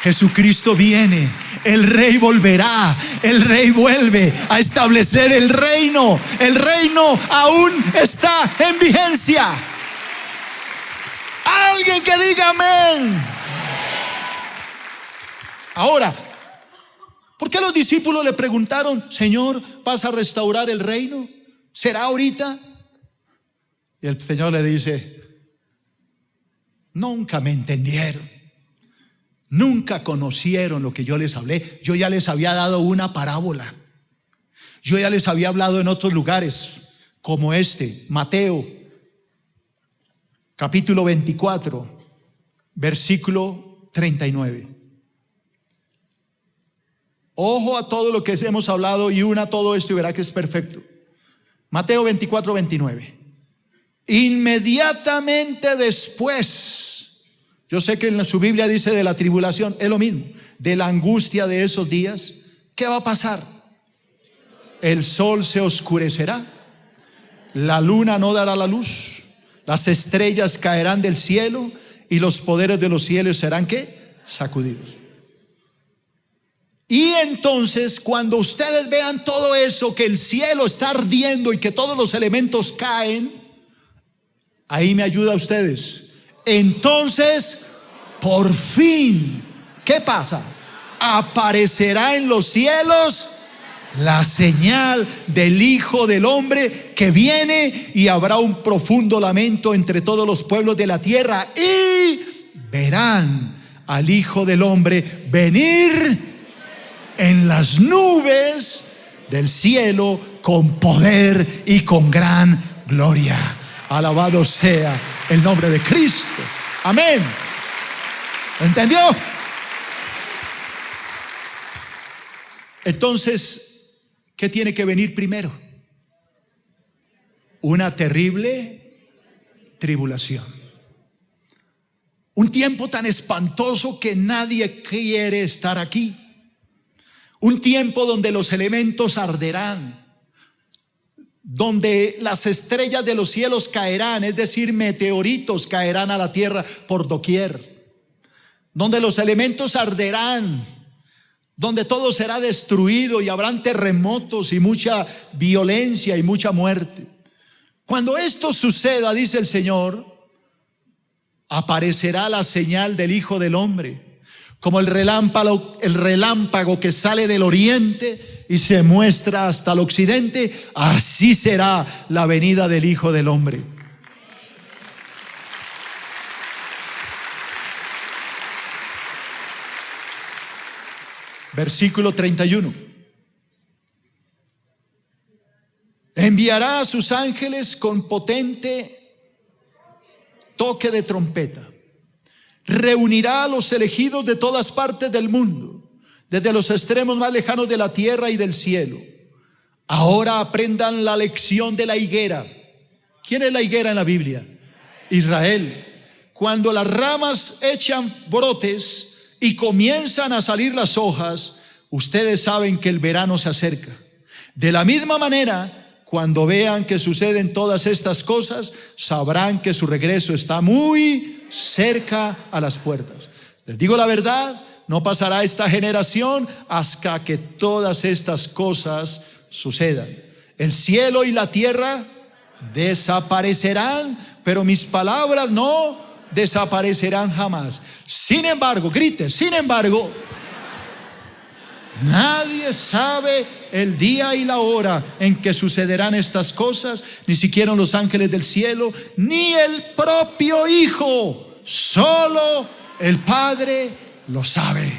Jesucristo viene, el Rey volverá, el Rey vuelve a establecer el reino. El reino aún está en vigencia. Alguien que diga amén. Ahora, ¿por qué los discípulos le preguntaron: Señor, ¿vas a restaurar el reino? ¿Será ahorita? Y el Señor le dice: nunca me entendieron. Nunca conocieron lo que yo les hablé. Yo ya les había dado una parábola. Yo ya les había hablado en otros lugares como Mateo capítulo 24 versículo 39. Ojo a todo lo que hemos hablado y una todo esto y verá que es perfecto. Mateo 24, 29. Inmediatamente después, yo sé que en su Biblia dice de la tribulación, es lo mismo, de la angustia de esos días. ¿Qué va a pasar? El sol se oscurecerá, la luna no dará la luz, las estrellas caerán del cielo y los poderes de los cielos serán ¿qué? Sacudidos. Y entonces, cuando ustedes vean todo eso, que el cielo está ardiendo y que todos los elementos caen, ahí me ayuda a ustedes. Entonces, por fin, ¿qué pasa? Aparecerá en los cielos la señal del Hijo del Hombre que viene, y habrá un profundo lamento entre todos los pueblos de la tierra, y verán al Hijo del Hombre venir en las nubes del cielo con poder y con gran gloria. Alabado sea el nombre de Cristo. Amén. ¿Entendió? Entonces, ¿qué tiene que venir primero? Una terrible tribulación. Un tiempo tan espantoso que nadie quiere estar aquí. Un tiempo donde los elementos arderán, donde las estrellas de los cielos caerán, es decir, meteoritos caerán a la tierra por doquier, donde los elementos arderán, donde todo será destruido y habrán terremotos y mucha violencia y mucha muerte. Cuando esto suceda, dice el Señor, aparecerá la señal del Hijo del Hombre, como el relámpago que sale del oriente y se muestra hasta el occidente. Así será la venida del Hijo del Hombre. Versículo 31. Enviará a sus ángeles con potente toque de trompeta. Reunirá a los elegidos de todas partes del mundo, desde los extremos más lejanos de la tierra y del cielo. Ahora aprendan la lección de la higuera. ¿Quién es la higuera en la Biblia? Israel. Cuando las ramas echan brotes y comienzan a salir las hojas, ustedes saben que el verano se acerca. De la misma manera, cuando vean que suceden todas estas cosas, sabrán que su regreso está muy cerca a las puertas. Les digo la verdad, no pasará esta generación hasta que todas estas cosas sucedan. El cielo y la tierra desaparecerán, pero mis palabras no desaparecerán jamás. Sin embargo, grite, sin embargo, nadie sabe el día y la hora en que sucederán estas cosas, ni siquiera los ángeles del cielo, ni el propio Hijo, solo el Padre lo sabe.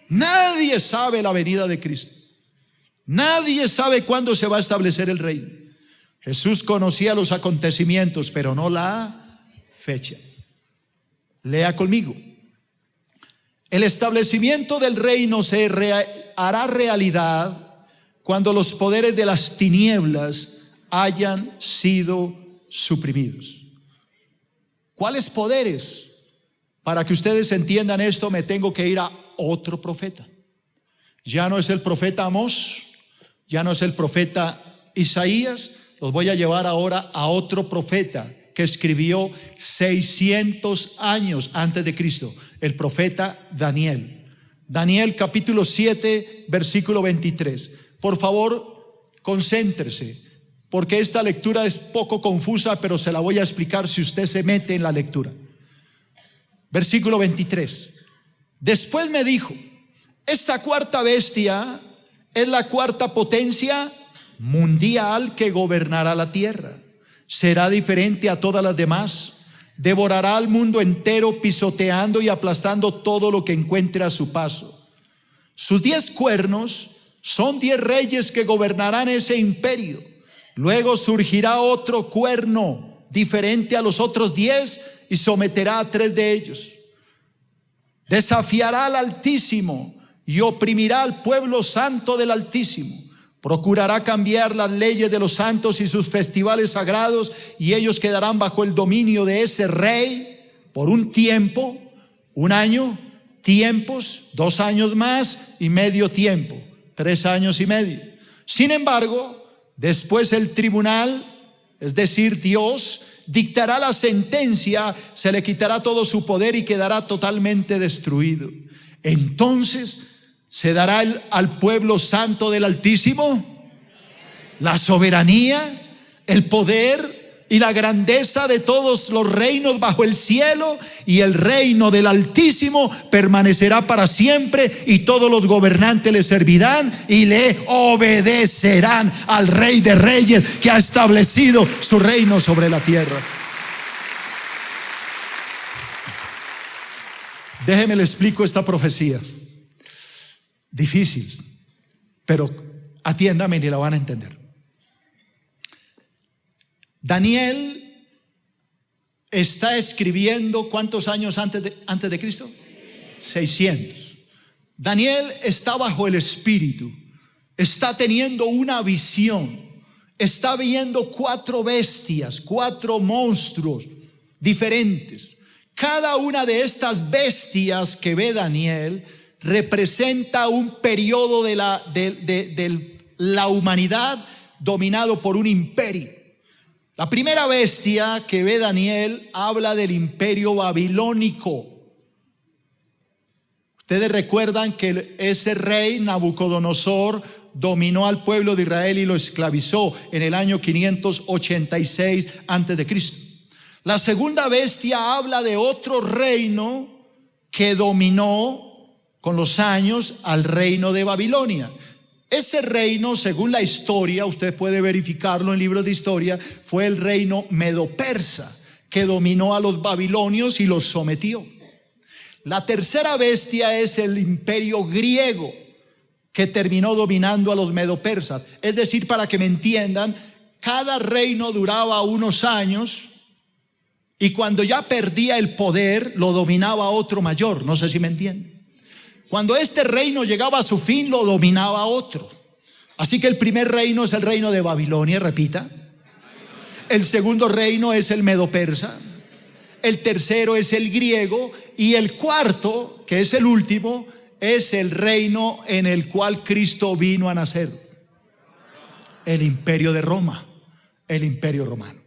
Nadie sabe la venida de Cristo. Nadie sabe cuándo se va a establecer el reino. Jesús conocía los acontecimientos, pero no la fecha. Lea conmigo. El establecimiento del reino se hará realidad cuando los poderes de las tinieblas hayan sido suprimidos. ¿Cuáles poderes? Para que ustedes entiendan esto, me tengo que ir a otro profeta. Ya no es el profeta Amós, ya no es el profeta Isaías. Los voy a llevar ahora a otro profeta que escribió 600 años antes de Cristo, el profeta Daniel. Daniel capítulo 7, versículo 23. Por favor, concéntrese, porque esta lectura es poco confusa, pero se la voy a explicar si usted se mete en la lectura. Versículo 23. Después me dijo: esta cuarta bestia es la cuarta potencia mundial que gobernará la tierra. Será diferente a todas las demás. Devorará al mundo entero, pisoteando y aplastando todo lo que encuentre a su paso. Sus 10 cuernos son 10 reyes que gobernarán ese imperio. Luego surgirá otro cuerno diferente a los otros 10 y someterá a 3 de ellos. Desafiará al Altísimo y oprimirá al pueblo santo del Altísimo. Procurará cambiar las leyes de los santos y sus festivales sagrados, y ellos quedarán bajo el dominio de ese rey por un tiempo, 1 año, tiempos, 2 años más y medio tiempo, 3 años y medio. Sin embargo, después el tribunal, es decir, Dios, dictará la sentencia, se le quitará todo su poder y quedará totalmente destruido. Entonces se dará al pueblo santo del Altísimo la soberanía, el poder y la grandeza de todos los reinos bajo el cielo, y el reino del Altísimo permanecerá para siempre, y todos los gobernantes le servirán y le obedecerán al Rey de Reyes, que ha establecido su reino sobre la tierra. Déjeme le explico esta profecía. Difícil, pero atiéndame y la van a entender. Daniel está escribiendo ¿cuántos años antes de Cristo? 600. Daniel está bajo el Espíritu, está teniendo una visión, está viendo 4 bestias, 4 monstruos diferentes. Cada una de estas bestias que ve Daniel representa un periodo de la humanidad dominado por un imperio. La primera bestia que ve Daniel habla del imperio babilónico. Ustedes recuerdan que ese rey Nabucodonosor dominó al pueblo de Israel y lo esclavizó en el año 586 antes de Cristo. La segunda bestia habla de otro reino que dominó con los años al reino de Babilonia. Ese reino, según la historia, usted puede verificarlo en libros de historia, fue el reino medo-persa, que dominó a los babilonios y los sometió. La tercera bestia es el imperio griego, que terminó dominando a los medo-persas. Es decir, para que me entiendan, cada reino duraba unos años, y cuando ya perdía el poder, lo dominaba otro mayor. No sé si me entienden. Cuando este reino llegaba a su fin, lo dominaba otro. Así que el primer reino es el reino de Babilonia, repita. El segundo reino es el medo-persa. El tercero es el griego. Y el cuarto, que es el último, es el reino en el cual Cristo vino a nacer. El imperio de Roma, el imperio romano.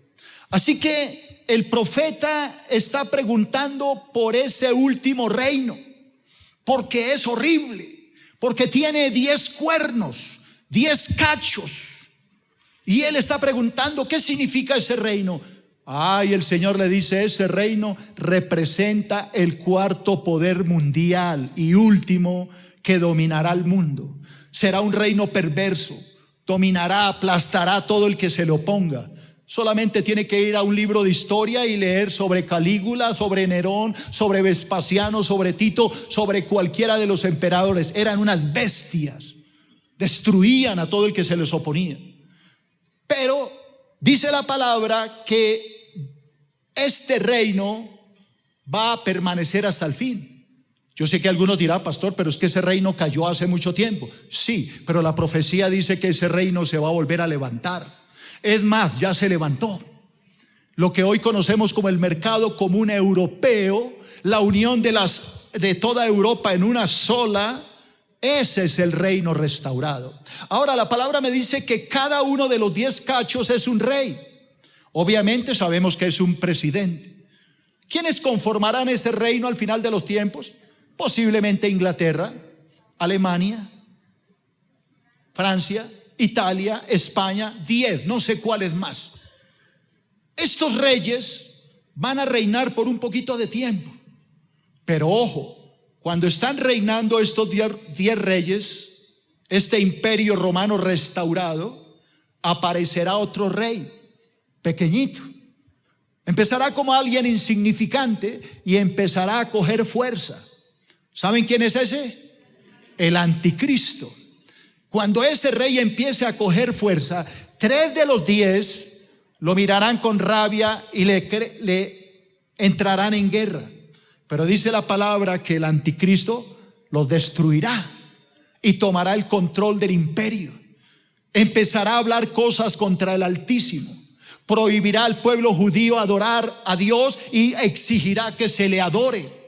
Así que el profeta está preguntando por ese último reino. porque es horrible, porque tiene 10 cuernos, 10 cachos. Y él está preguntando, ¿qué significa ese reino? Y el Señor le dice, ese reino representa el cuarto poder mundial y último que dominará el mundo. Será un reino perverso, dominará, aplastará a todo el que se le oponga. Solamente tiene que ir a un libro de historia y leer sobre Calígula, sobre Nerón, sobre Vespasiano, sobre Tito, sobre cualquiera de los emperadores. Eran unas bestias, destruían a todo el que se les oponía. Pero dice la palabra que este reino va a permanecer hasta el fin. Yo sé que algunos dirán, pastor, pero es que ese reino cayó hace mucho tiempo. Sí, pero la profecía dice que ese reino se va a volver a levantar. Es más, ya se levantó. Lo que hoy conocemos como el mercado común europeo, la unión de toda Europa en una sola, ese es el reino restaurado. Ahora la palabra me dice que cada uno de los 10 cachos es un rey. Obviamente sabemos que es un presidente. ¿Quiénes conformarán ese reino al final de los tiempos? Posiblemente Inglaterra, Alemania, Francia, Italia, España, 10, no sé cuáles más. Estos reyes van a reinar por un poquito de tiempo. Pero ojo, cuando están reinando estos 10 reyes, este imperio romano restaurado, aparecerá otro rey, pequeñito. Empezará como alguien insignificante y empezará a coger fuerza. ¿Saben quién es ese? El anticristo. Cuando ese rey empiece a coger fuerza, 3 de los 10 lo mirarán con rabia y le entrarán en guerra. Pero dice la palabra que el anticristo los destruirá y tomará el control del imperio. Empezará a hablar cosas contra el Altísimo. Prohibirá al pueblo judío adorar a Dios y exigirá que se le adore.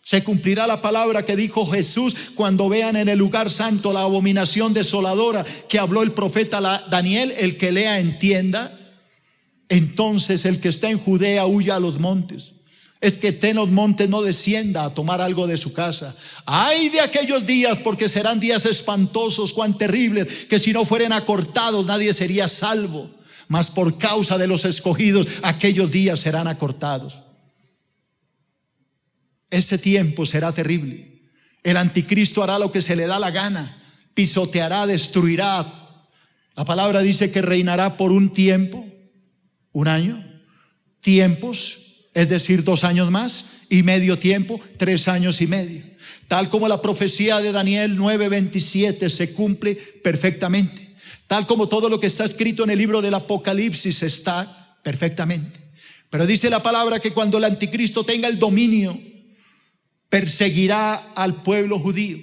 Se cumplirá la palabra que dijo Jesús cuando vean en el lugar santo la abominación desoladora que habló el profeta Daniel. El que lea entienda. Entonces el que está en Judea huya a los montes. Es que esté en los montes, no descienda a tomar algo de su casa. Ay de aquellos días, porque serán días espantosos, cuán terribles, que si no fueren acortados nadie sería salvo. Mas por causa de los escogidos aquellos días serán acortados. Este tiempo será terrible. El anticristo hará lo que se le da la gana, pisoteará, destruirá. La palabra dice que reinará por un tiempo, un año, tiempos, es decir, 2 años más, y medio tiempo, 3 años y medio. Tal como la profecía de Daniel 9:27 se cumple perfectamente. Tal como todo lo que está escrito en el libro del Apocalipsis está perfectamente. Pero dice la palabra que cuando el anticristo tenga el dominio, perseguirá al pueblo judío,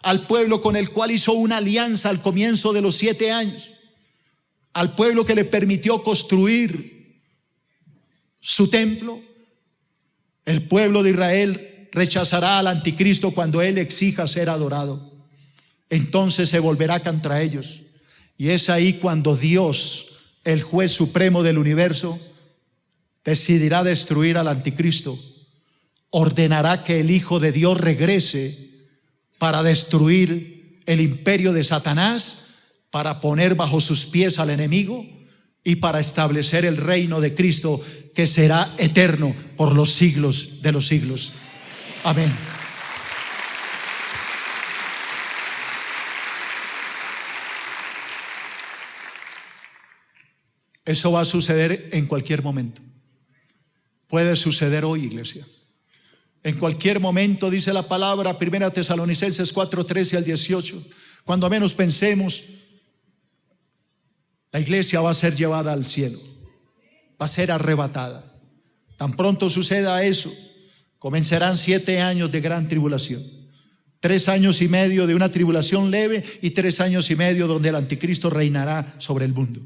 al pueblo con el cual hizo una alianza al comienzo de los 7 años, al pueblo que le permitió construir su templo. El pueblo de Israel rechazará al anticristo cuando él exija ser adorado. Entonces se volverá contra ellos. Y es ahí cuando Dios, el juez supremo del universo, decidirá destruir al anticristo. Ordenará que el Hijo de Dios regrese para destruir el imperio de Satanás, para poner bajo sus pies al enemigo y para establecer el reino de Cristo, que será eterno por los siglos de los siglos. Amén. Eso va a suceder en cualquier momento. Puede suceder hoy, iglesia. En cualquier momento, dice la palabra, 1 Tesalonicenses 4:13 al 18. Cuando menos pensemos, la iglesia va a ser llevada al cielo, va a ser arrebatada. Tan pronto suceda eso, comenzarán 7 años de gran tribulación. 3 años y medio de una tribulación leve y 3 años y medio donde el anticristo reinará sobre el mundo.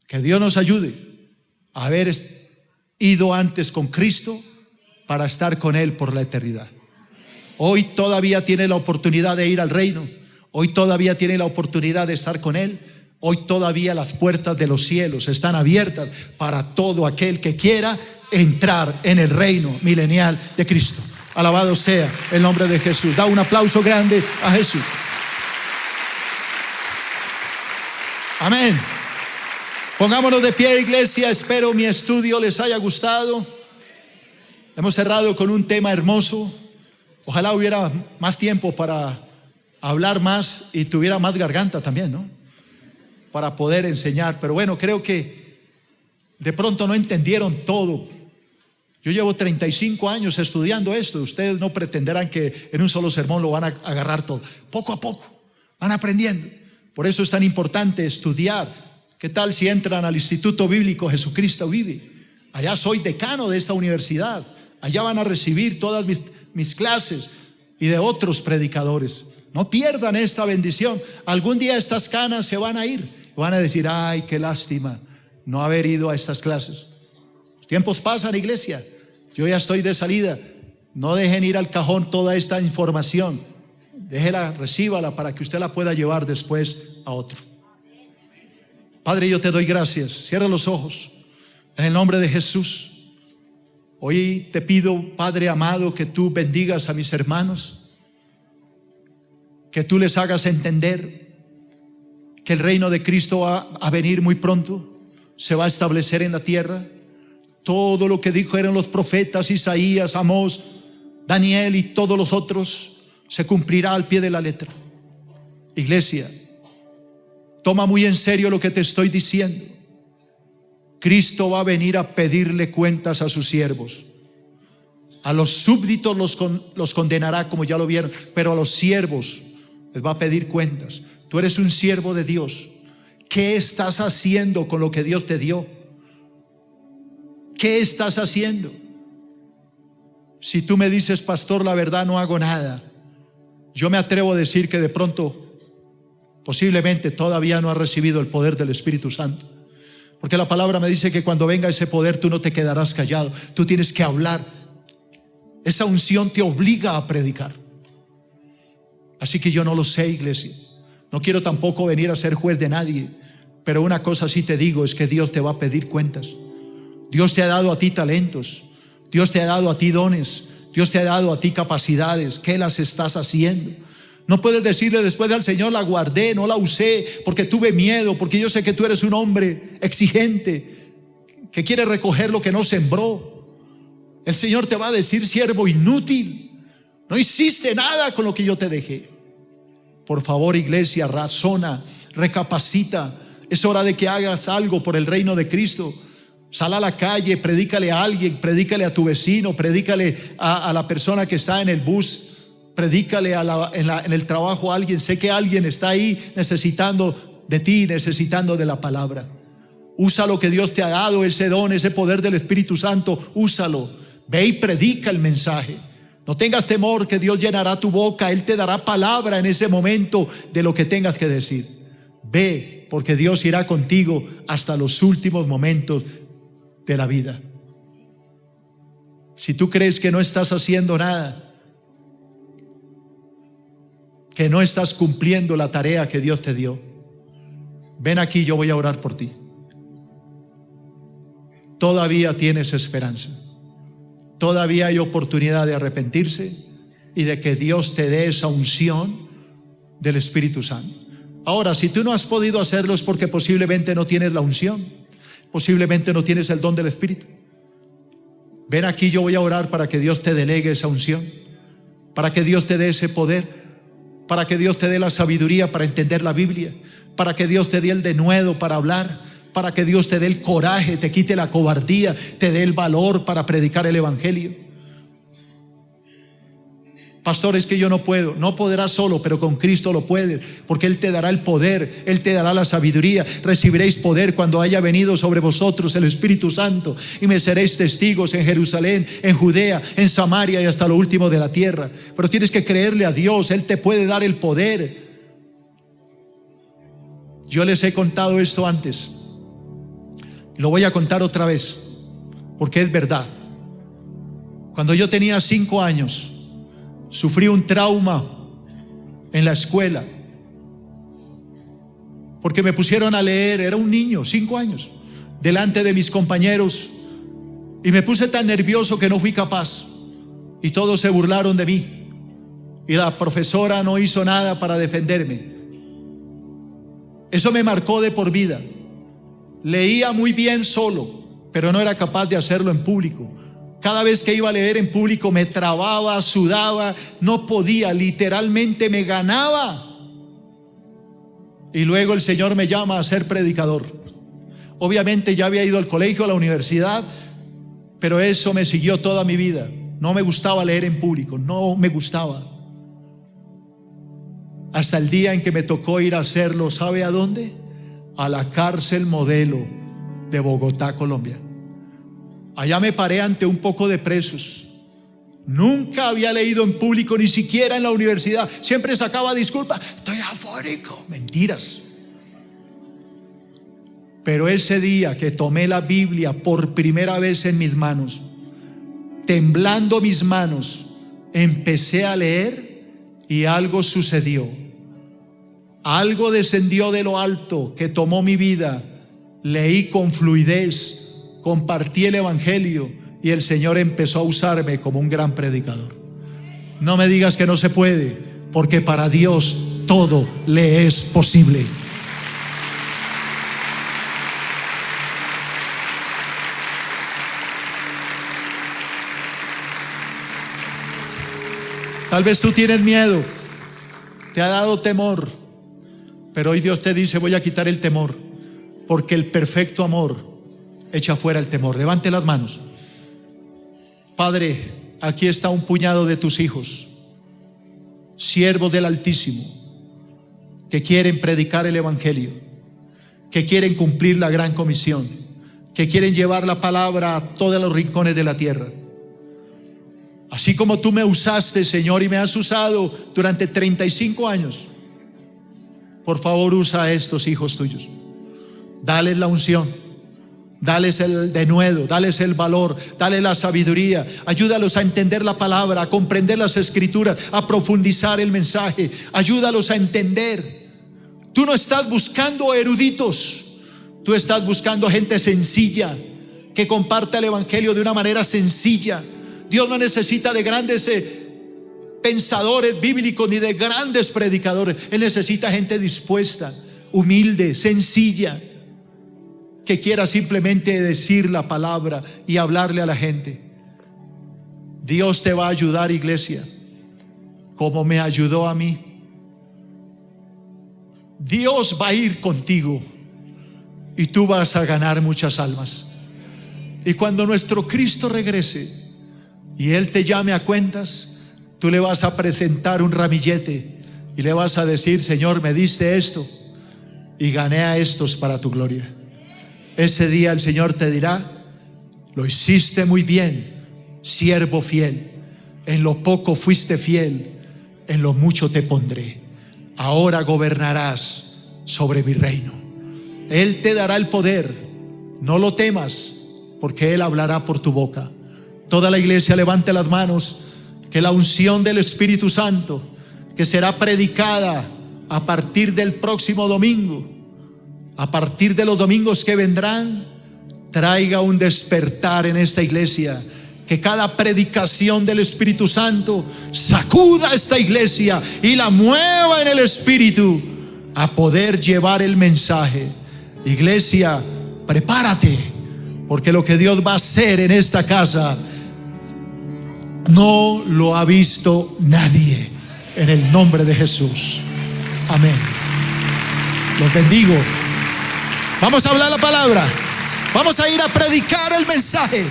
Que Dios nos ayude a haber ido antes con Cristo para estar con Él por la eternidad. Hoy todavía tiene la oportunidad de ir al reino. Hoy todavía tiene la oportunidad de estar con Él. Hoy todavía las puertas de los cielos están abiertas para todo aquel que quiera entrar en el reino milenial de Cristo. Alabado sea el nombre de Jesús. Da un aplauso grande a Jesús. Amén. Pongámonos de pie, iglesia. Espero mi estudio les haya gustado. Hemos cerrado con un tema hermoso. Ojalá hubiera más tiempo para hablar más y tuviera más garganta también, ¿no? Para poder enseñar. Pero bueno, creo que de pronto no entendieron todo. Yo llevo 35 años estudiando esto. Ustedes no pretenderán que en un solo sermón lo van a agarrar todo. Poco a poco van aprendiendo. Por eso es tan importante estudiar. ¿Qué tal si entran al Instituto Bíblico Jesucristo Vive? Allá soy decano de esta universidad. Allá van a recibir todas mis clases y de otros predicadores. No pierdan esta bendición. Algún día estas canas se van a ir. Van a decir, ay, qué lástima no haber ido a estas clases. Los tiempos pasan, iglesia. Yo ya estoy de salida. No dejen ir al cajón toda esta información. Déjela, recíbala para que usted la pueda llevar después a otro. Padre, yo te doy gracias. Cierra los ojos. En el nombre de Jesús. Hoy te pido, Padre amado, que tú bendigas a mis hermanos. Que tú les hagas entender que el reino de Cristo va a venir muy pronto. Se va a establecer en la tierra. Todo lo que dijeron los profetas Isaías, Amós, Daniel y todos los otros se cumplirá al pie de la letra. Iglesia, toma muy en serio lo que te estoy diciendo. Cristo va a venir a pedirle cuentas a sus siervos. A los súbditos los condenará, como ya lo vieron, pero a los siervos les va a pedir cuentas. Tú eres un siervo de Dios. ¿Qué estás haciendo con lo que Dios te dio? ¿Qué estás haciendo? Si tú me dices, pastor, la verdad no hago nada, yo me atrevo a decir que de pronto, posiblemente todavía no has recibido el poder del Espíritu Santo. Porque la palabra me dice que cuando venga ese poder tú no te quedarás callado. Tú tienes que hablar. Esa unción te obliga a predicar. Así que yo no lo sé, iglesia. No quiero tampoco venir a ser juez de nadie. Pero una cosa sí te digo, es que Dios te va a pedir cuentas. Dios te ha dado a ti talentos. Dios te ha dado a ti dones. Dios te ha dado a ti capacidades. ¿Qué las estás haciendo? No puedes decirle después al Señor, la guardé, no la usé porque tuve miedo, porque yo sé que tú eres un hombre exigente que quiere recoger lo que no sembró. El Señor te va a decir, siervo inútil, no hiciste nada con lo que yo te dejé. Por favor, iglesia, razona, recapacita. Es hora de que hagas algo por el reino de Cristo. Sal a la calle, predícale a alguien, predícale a tu vecino, predícale a la persona que está en el bus, predícale en el trabajo a alguien. Sé que alguien está ahí necesitando de ti, necesitando de la palabra. Usa lo que Dios te ha dado, ese don, ese poder del Espíritu Santo, úsalo. Ve y predica el mensaje. No tengas temor, que Dios llenará tu boca. Él te dará palabra en ese momento de lo que tengas que decir. Ve, porque Dios irá contigo hasta los últimos momentos de la vida. Si tú crees que no estás haciendo nada, que no estás cumpliendo la tarea que Dios te dio, ven aquí, yo voy a orar por ti. Todavía tienes esperanza. Todavía hay oportunidad de arrepentirse y de que Dios te dé esa unción del Espíritu Santo. Ahora, si tú no has podido hacerlo es porque posiblemente no tienes la unción. Posiblemente no tienes el don del Espíritu. Ven aquí, yo voy a orar para que Dios te delegue esa unción, para que Dios te dé ese poder, para que Dios te dé la sabiduría para entender la Biblia, para que Dios te dé el denuedo para hablar, para que Dios te dé el coraje, te quite la cobardía, te dé el valor para predicar el Evangelio. Pastor, es que yo no puedo. No podrás solo, pero con Cristo lo puedes, porque Él te dará el poder, Él te dará la sabiduría. Recibiréis poder cuando haya venido sobre vosotros el Espíritu Santo, y me seréis testigos en Jerusalén, en Judea, en Samaria y hasta lo último de la tierra. Pero tienes que creerle a Dios, Él te puede dar el poder. Yo les he contado esto antes, lo voy a contar otra vez, porque es verdad. Cuando yo tenía 5 años, sufrí un trauma en la escuela, porque me pusieron a leer. Era un niño, 5 años, delante de mis compañeros, y me puse tan nervioso que no fui capaz. y todos se burlaron de mí. Y la profesora no hizo nada para defenderme. Eso me marcó de por vida. Leía muy bien solo, pero no era capaz de hacerlo en público. Cada vez que iba a leer en público me trababa, sudaba, no podía, literalmente me ganaba. Y luego el Señor me llama a ser predicador. Obviamente ya había ido al colegio, a la universidad, pero eso me siguió toda mi vida. No me gustaba leer en público, no me gustaba. Hasta el día en que me tocó ir a hacerlo, ¿sabe a dónde? A la cárcel Modelo de Bogotá, Colombia. Allá me paré ante un poco de presos. Nunca había leído en público, ni siquiera en la universidad. Siempre sacaba disculpas, estoy afónico. Mentiras. Pero ese día que tomé la Biblia por primera vez en mis manos, temblando mis manos, empecé a leer y algo sucedió. Algo descendió de lo alto que tomó mi vida. Leí con fluidez, compartí el evangelio y el Señor empezó a usarme como un gran predicador. No me digas que no se puede, porque para Dios todo le es posible. Tal vez tú tienes miedo, te ha dado temor, pero hoy Dios te dice: voy a quitar el temor, porque el perfecto amor echa fuera el temor. Levante las manos. Padre, aquí está un puñado de tus hijos, siervos del Altísimo, que quieren predicar el evangelio, que quieren cumplir la gran comisión, que quieren llevar la palabra a todos los rincones de la tierra. Así como tú me usaste, Señor, y me has usado durante 35 años, por favor usa a estos hijos tuyos. Dales la unción, dales el denuedo, dales el valor, dales la sabiduría. Ayúdalos a entender la palabra, a comprender las escrituras, a profundizar el mensaje. Ayúdalos a entender. Tú no estás buscando eruditos, tú estás buscando gente sencilla, que comparta el evangelio de una manera sencilla. Dios no necesita de grandes pensadores bíblicos ni de grandes predicadores. Él necesita gente dispuesta, humilde, sencilla, que quiera simplemente decir la palabra y hablarle a la gente. Dios te va a ayudar, iglesia, como me ayudó a mí. Dios va a ir contigo y tú vas a ganar muchas almas. Y cuando nuestro Cristo regrese y Él te llame a cuentas, tú le vas a presentar un ramillete y le vas a decir: Señor, me diste esto y gané a estos para tu gloria. Ese día el Señor te dirá: lo hiciste muy bien, siervo fiel. En lo poco fuiste fiel, en lo mucho te pondré. Ahora gobernarás sobre mi reino. Él te dará el poder. No lo temas, porque Él hablará por tu boca. Toda la iglesia levante las manos, que la unción del Espíritu Santo, que será predicada a partir del próximo domingo, a partir de los domingos que vendrán, traiga un despertar en esta iglesia. Que cada predicación del Espíritu Santo sacuda esta iglesia y la mueva en el Espíritu a poder llevar el mensaje. Iglesia, prepárate, porque lo que Dios va a hacer en esta casa no lo ha visto nadie, en el nombre de Jesús. Amén. Los bendigo. Vamos a hablar la palabra. Vamos a ir a predicar el mensaje.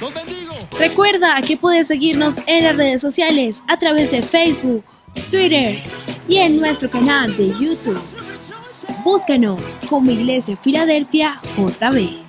Los bendigo. Recuerda que puedes seguirnos en las redes sociales a través de Facebook, Twitter y en nuestro canal de YouTube. Búscanos como Iglesia Filadelfia JB.